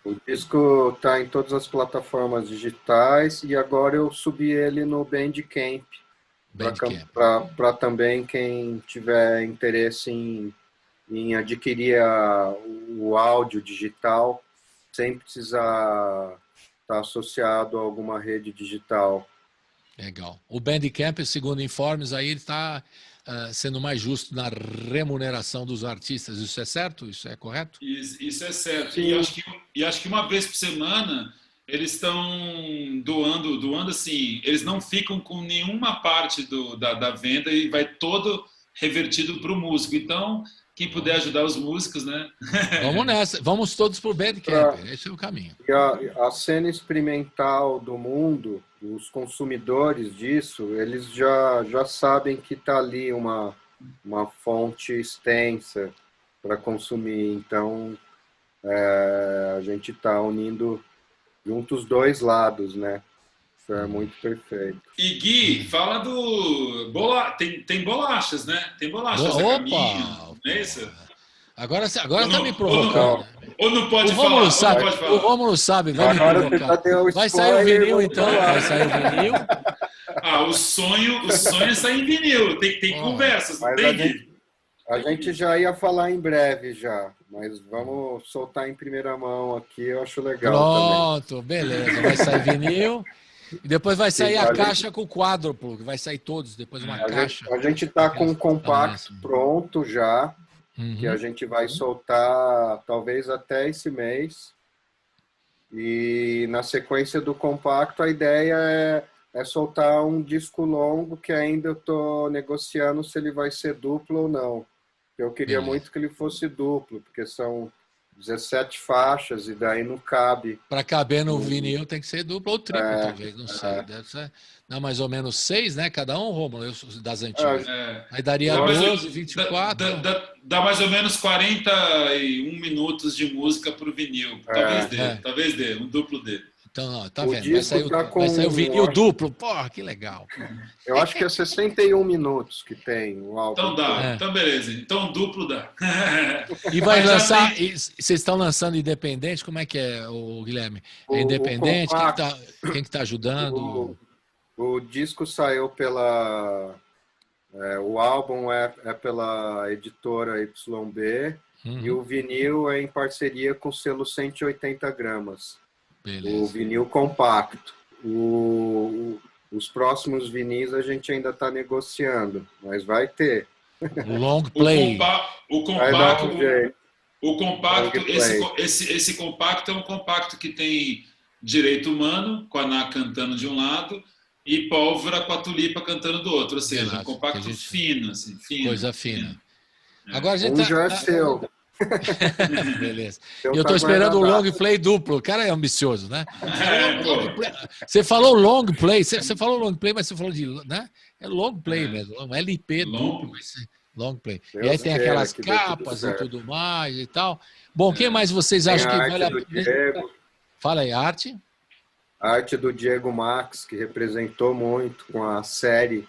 O disco está em todas as plataformas digitais e agora eu subi ele no Bandcamp. Para também quem tiver interesse em adquirir o áudio digital, sem precisar estar associado a alguma rede digital. Legal. O Bandcamp, segundo informes, aí ele está sendo mais justo na remuneração dos artistas. Isso é certo? Isso é correto? Isso é certo. E acho que uma vez por semana eles estão doando assim, eles não ficam com nenhuma parte da venda e vai todo revertido para o músico. Então, quem puder ajudar os músicos, né? Vamos nessa. Vamos todos para o Bandcamp. Esse é o caminho. E a cena experimental do mundo, os consumidores disso, eles já sabem que está ali uma fonte extensa para consumir. Então, a gente está unindo juntos os dois lados, né? Isso é muito perfeito. E Gui, fala do... Tem bolachas, né? Tem bolachas a caminho, não é isso? Agora está me provocando. Ou não pode falar? O Rômulo sabe, vai me provocar. Vai sair o vinil, então. Vai sair o vinil. O sonho é sair em vinil. Tem conversas, não tem, Gui? A gente já ia falar em breve já, mas vamos soltar em primeira mão aqui, eu acho legal. Pronto, beleza. Vai sair vinil. E depois vai sair a caixa com o quádruplo, que vai sair todos, depois uma caixa. A gente está com o compacto pronto já, que a gente vai soltar talvez até esse mês. E na sequência do compacto, a ideia é soltar um disco longo, que ainda eu estou negociando se ele vai ser duplo ou não. Eu queria muito que ele fosse duplo, porque são 17 faixas e daí não cabe. Para caber no vinil tem que ser duplo ou triplo, talvez, não sei. Deve ser, não, mais ou menos 6, né? Cada um, Rômulo, das antigas. Aí daria 12, 24. Dá mais ou menos 41 minutos de música para o vinil. Talvez dê, um duplo dele. Então, ó, tá vendo? Vai sair o vinil duplo. Porra, que legal. Eu acho que é 61 minutos que tem o álbum. Então dá, então beleza. Então duplo dá. E vai lançar... Vocês estão lançando independente? Como é que é, o Guilherme? É independente? Quem que tá ajudando? O disco saiu pela... o álbum é pela editora YB e o vinil é em parceria com o selo 180 gramas. Beleza. O vinil compacto. Os próximos vinis a gente ainda está negociando, mas vai ter. O long play. O compacto, esse compacto é um compacto que tem Direito Humano, com a Ná cantando de um lado, e Pólvora com a Tulipa cantando do outro. Ou seja, um compacto fino, assim, fino. Coisa fina. Agora a gente já é seu. Beleza. Eu estou esperando o long play duplo. O cara é ambicioso, né? Você falou long play, você falou long play, mas você falou de, né? É long play mesmo, um LP duplo, long play. E aí tem aquelas capas e tudo mais e tal. Bom, quem mais vocês acham que vale a pena? Fala aí, arte. A arte do Diego Max, que representou muito com a série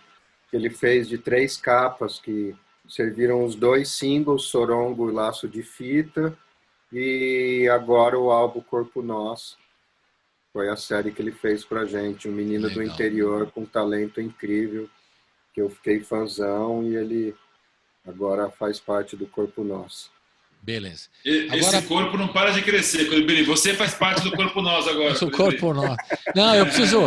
que ele fez de 3 capas que serviram os 2 singles, Sorongo e Laço de Fita, e agora o álbum Corpo Nosso. Foi a série que ele fez pra gente, um menino do interior com um talento incrível, que eu fiquei fãzão, e ele agora faz parte do Corpo Nosso. Beleza. Esse corpo não para de crescer. Você faz parte do Corpo Nosso agora. O Corpo Nosso. Não, eu preciso...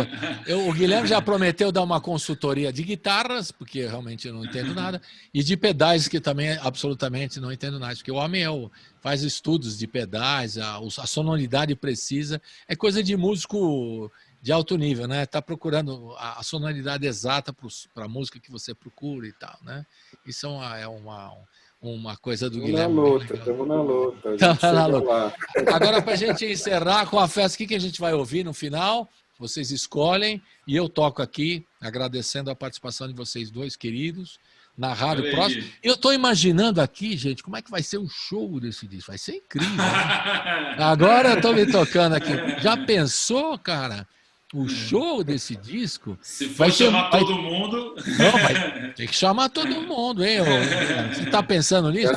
o Guilherme já prometeu dar uma consultoria de guitarras, porque realmente eu não entendo nada, e de pedais, que também absolutamente não entendo nada, porque o homem faz estudos de pedais, a sonoridade precisa. É coisa de músico de alto nível, né? Tá procurando a sonoridade exata para a música que você procura e tal, né? Isso é uma coisa do Guilherme. Estamos na luta. A gente Tá na chega luta. lá. Agora, para a gente encerrar com a festa, o que a gente vai ouvir no final? Vocês escolhem e eu toco aqui, agradecendo a participação de vocês dois, queridos. Narrado Olha aí. próximo. Eu estou imaginando aqui, gente, como é que vai ser o show desse disco. Vai ser incrível. Né? Agora eu estou me tocando aqui. Já pensou, cara? O show desse disco. Se for chamar todo mundo. Não, vai ter que chamar todo mundo, hein? Você está pensando nisso?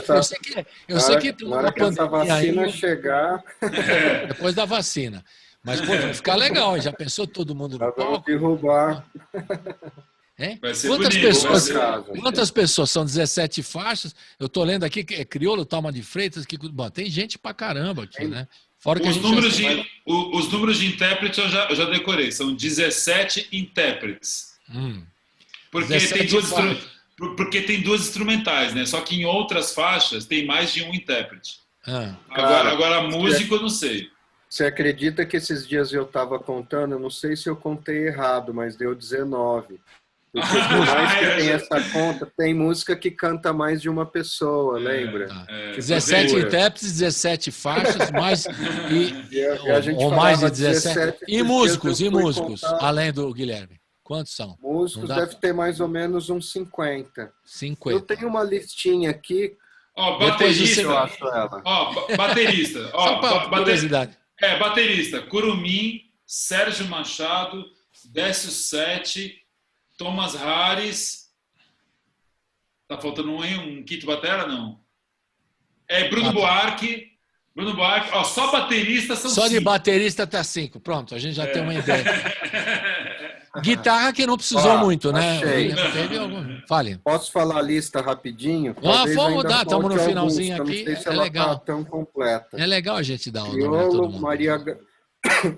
Eu sei que tem uma que essa vacina aí, chegar. Depois da vacina. Mas, pô, vai ficar legal. Já pensou todo mundo no palco? Derrubar. Hein? Quantas pessoas? São 17 faixas. Eu estou lendo aqui que é Criolo, Thalma de Freitas. Bom, tem gente pra caramba aqui, né? Fora que os números de intérprete eu já decorei. São 17 intérpretes. Porque tem duas instrumentais, né? Só que em outras faixas tem mais de um intérprete. Agora músico eu não sei. Você acredita que esses dias eu estava contando? Eu não sei se eu contei errado, mas deu 19. Porque por mais que tem essa conta, tem música que canta mais de uma pessoa, lembra? 17 intérpretes, 17 faixas, mais ou mais de 17. E músicos, além do Guilherme? Quantos são? Músicos deve ter mais ou menos uns 50. 50. Eu tenho uma listinha aqui. Baterista. Eu acho ela. Baterista. Só para curiosidade. Baterista. Curumim, Sérgio Machado, Décio Sete, Thomas Harris. Tá faltando um quinto batera, não? Bruno Buarque. Só baterista são 5. Só de baterista tá 5. Pronto, a gente já tem uma ideia. Guitarra que não precisou muito, né? Teve algum... Fale. Posso falar a lista rapidinho? Vamos dar, estamos no finalzinho aqui. Não sei se ela legal. Tá tão completa. É legal a gente dar um nome a todo mundo.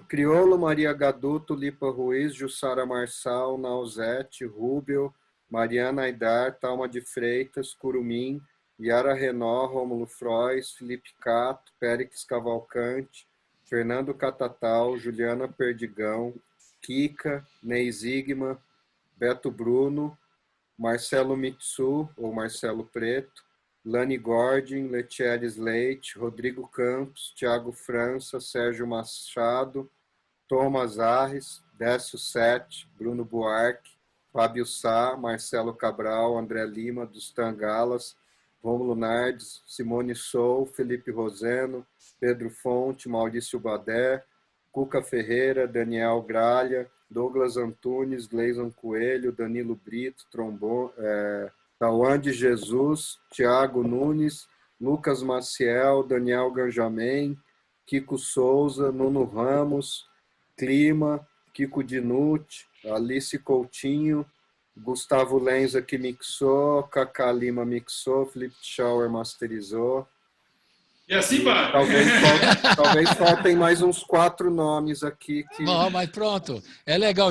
Criolo, Maria Gaduto, Lipa Ruiz, Jussara Marçal, Nausete, Rubio, Mariana Aidar, Thalma de Freitas, Curumim, Yara Renó, Rômulo Frois, Felipe Cato, Périx Cavalcante, Fernando Catatal, Juliana Perdigão, Kika, Ney Zigma, Beto Bruno, Marcelo Mitsu, ou Marcelo Preto, Lani Gordin, Letieres Leite, Rodrigo Campos, Thiago França, Sérgio Machado, Thomas Arres, Décio Sete, Bruno Buarque, Fábio Sá, Marcelo Cabral, André Lima, dos Tangalas, Rômulo Nardes, Simone Sou, Felipe Roseno, Pedro Fonte, Maurício Badé, Cuca Ferreira, Daniel Gralha, Douglas Antunes, Gleison Coelho, Danilo Brito, trombone, Tauan de Jesus, Tiago Nunes, Lucas Maciel, Daniel Ganjamin, Kiko Souza, Nuno Ramos, Clima, Kiko Dinucci, Alice Coutinho, Gustavo Lenza que mixou, Cacá Lima mixou, Felipe Schauer masterizou. E assim vai. Talvez faltem mais uns 4 nomes aqui. Não, mas pronto. É legal.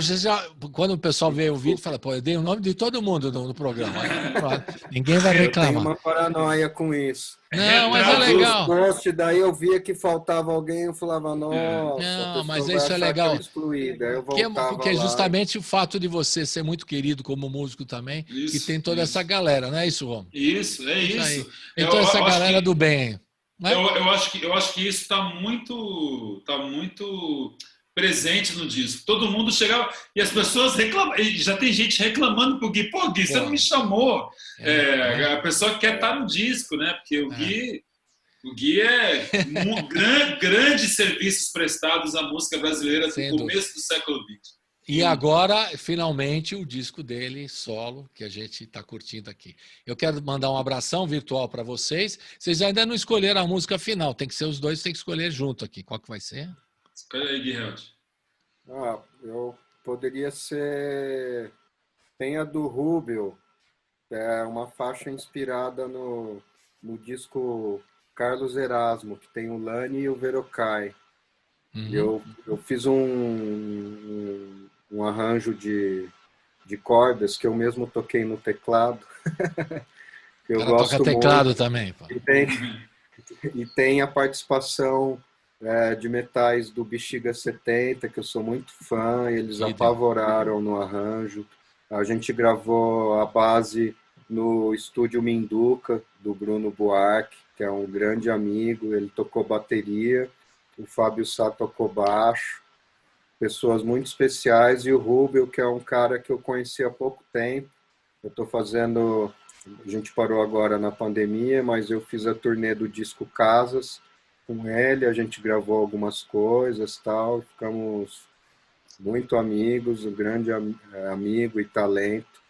Quando o pessoal vê o vídeo, fala, eu dei o nome de todo mundo no programa. Ninguém vai reclamar. Eu tenho uma paranoia com isso. Não, mas é legal. Daí eu via que faltava alguém, eu falava, nossa, não, mas isso é legal. Excluída. Eu voltava porque é justamente o fato de você ser muito querido como músico também, que tem toda essa galera, não é isso, Romo? Isso, é isso. Aí. Tem toda essa galera do bem. Eu acho que isso está muito presente no disco. Todo mundo chegava e as pessoas reclamam. Já tem gente reclamando pro Gui. Pô, Gui, você não me chamou. A pessoa quer estar no disco, né? Porque o Gui é grandes serviços prestados à música brasileira do começo do século XX. E agora, finalmente, o disco dele, solo, que a gente está curtindo aqui. Eu quero mandar um abração virtual para vocês. Vocês ainda não escolheram a música final. Tem que ser os dois, tem que escolher junto aqui. Qual que vai ser? Escolhe aí, Guilherme. Eu poderia ser... Tem a do Rubio. É uma faixa inspirada no disco Carlos Erasmo, que tem o Lani e o Verocai. Eu fiz um arranjo de cordas que eu mesmo toquei no teclado. Eu gosto toca teclado muito. Também. Pô. E tem a participação de metais do Bexiga 70, que eu sou muito fã, e eles Que apavoraram no arranjo. A gente gravou a base no estúdio Minduca, do Bruno Buarque, que é um grande amigo, ele tocou bateria, o Fábio Sá tocou baixo, pessoas muito especiais, e o Rubel, que é um cara que eu conheci há pouco tempo. Eu estou fazendo, a gente parou agora na pandemia, mas eu fiz a turnê do disco Casas com ele, a gente gravou algumas coisas, tal, ficamos muito amigos, um grande amigo e talento,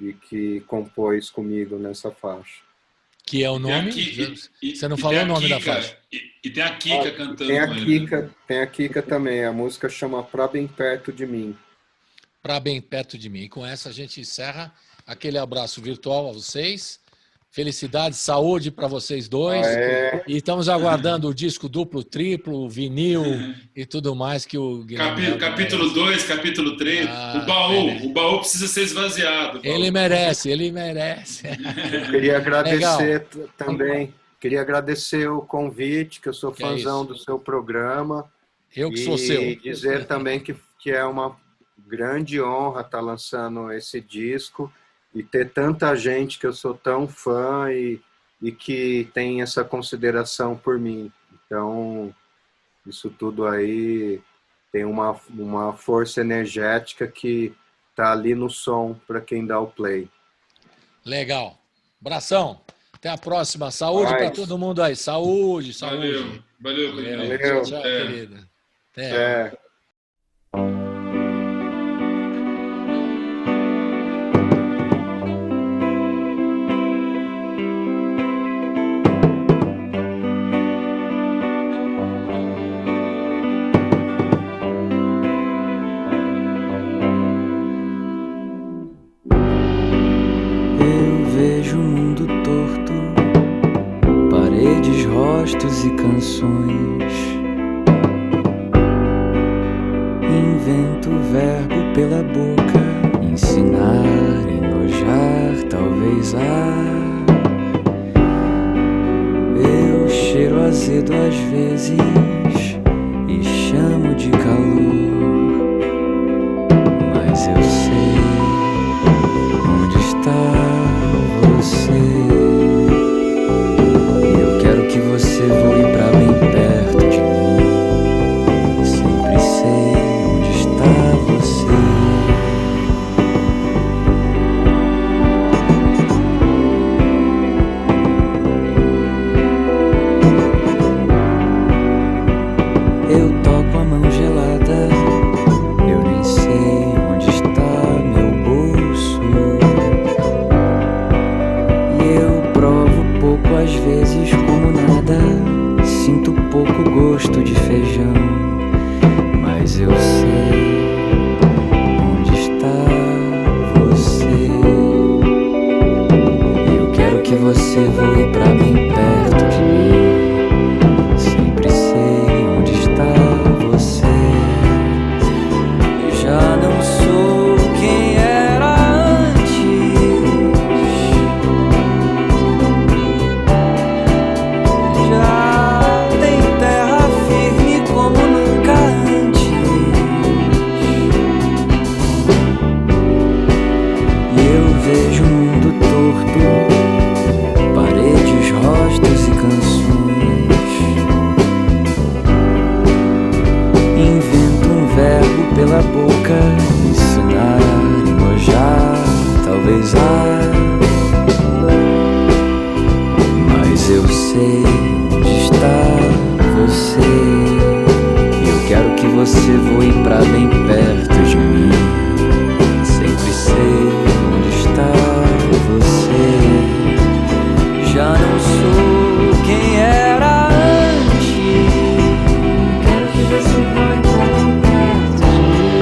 e que compôs comigo nessa faixa. Que é o nome? Você não falou o nome da faixa. E tem a Kika cantando. Tem a Kika também. A música chama Pra Bem Perto de Mim. Pra Bem Perto de Mim. E com essa a gente encerra. Aquele abraço virtual a vocês. Felicidade, saúde para vocês dois. E estamos aguardando o disco duplo, triplo, vinil e tudo mais que o Guilherme... Capítulo 2, capítulo 3. O baú precisa ser esvaziado. Ele merece. Eu queria agradecer também. Queria agradecer o convite, que eu sou fãzão do seu programa. Eu que sou seu. E dizer também que é uma grande honra estar lançando esse disco e ter tanta gente que eu sou tão fã e que tem essa consideração por mim. Então, isso tudo aí tem uma força energética que está ali no som para quem dá o play. Legal. Abração. Até a próxima. Saúde para todo mundo aí. Saúde. Valeu. Tchau, querida. Até. Rostos e canções, invento o verbo pela boca, ensinar, enojar, talvez eu cheiro azedo às vezes e chamo de calor, mas eu sei onde está você. Que você voe pra bem perto de mim. Sempre sei onde está você. Eu toco a mão gelada, eu nem sei onde está meu bolso. E eu provo pouco às vezes como nada, sinto pouco gosto de feijão, mas eu sei onde está você. Eu quero que você voe pra bem perto de mim. Sempre sei onde está você. Já não sou quem era antes. Já tem terra firme como nunca antes. E eu vejo o mundo torto, paredes, rostos e canções. Invento um verbo pela boca, ensinar, enojar, talvez mas eu sei onde está você. E eu quero que você voe pra bem perto de mim. Sempre sei onde está você. Já não sou quem era antes. Quero que você voe pra bem perto de mim.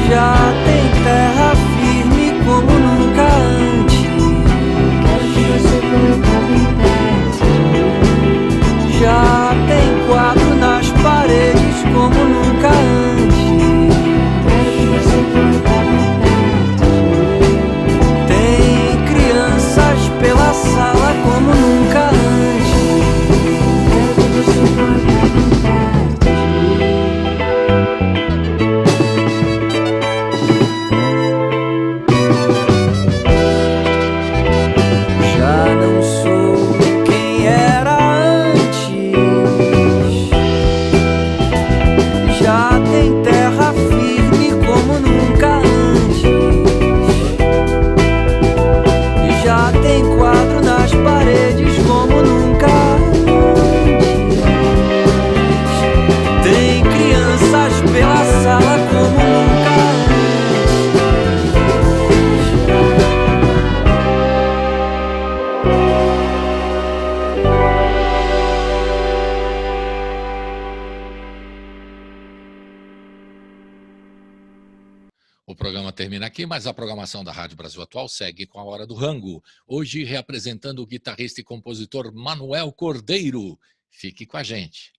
Já tem terra firme como nunca antes. Quero que você voe pra bem perto de mim. Já tem quadro nas paredes como nunca antes. O programa termina aqui, mas a programação da Rádio Brasil Atual segue com a Hora do Rango. Hoje reapresentando o guitarrista e compositor Manuel Cordeiro. Fique com a gente.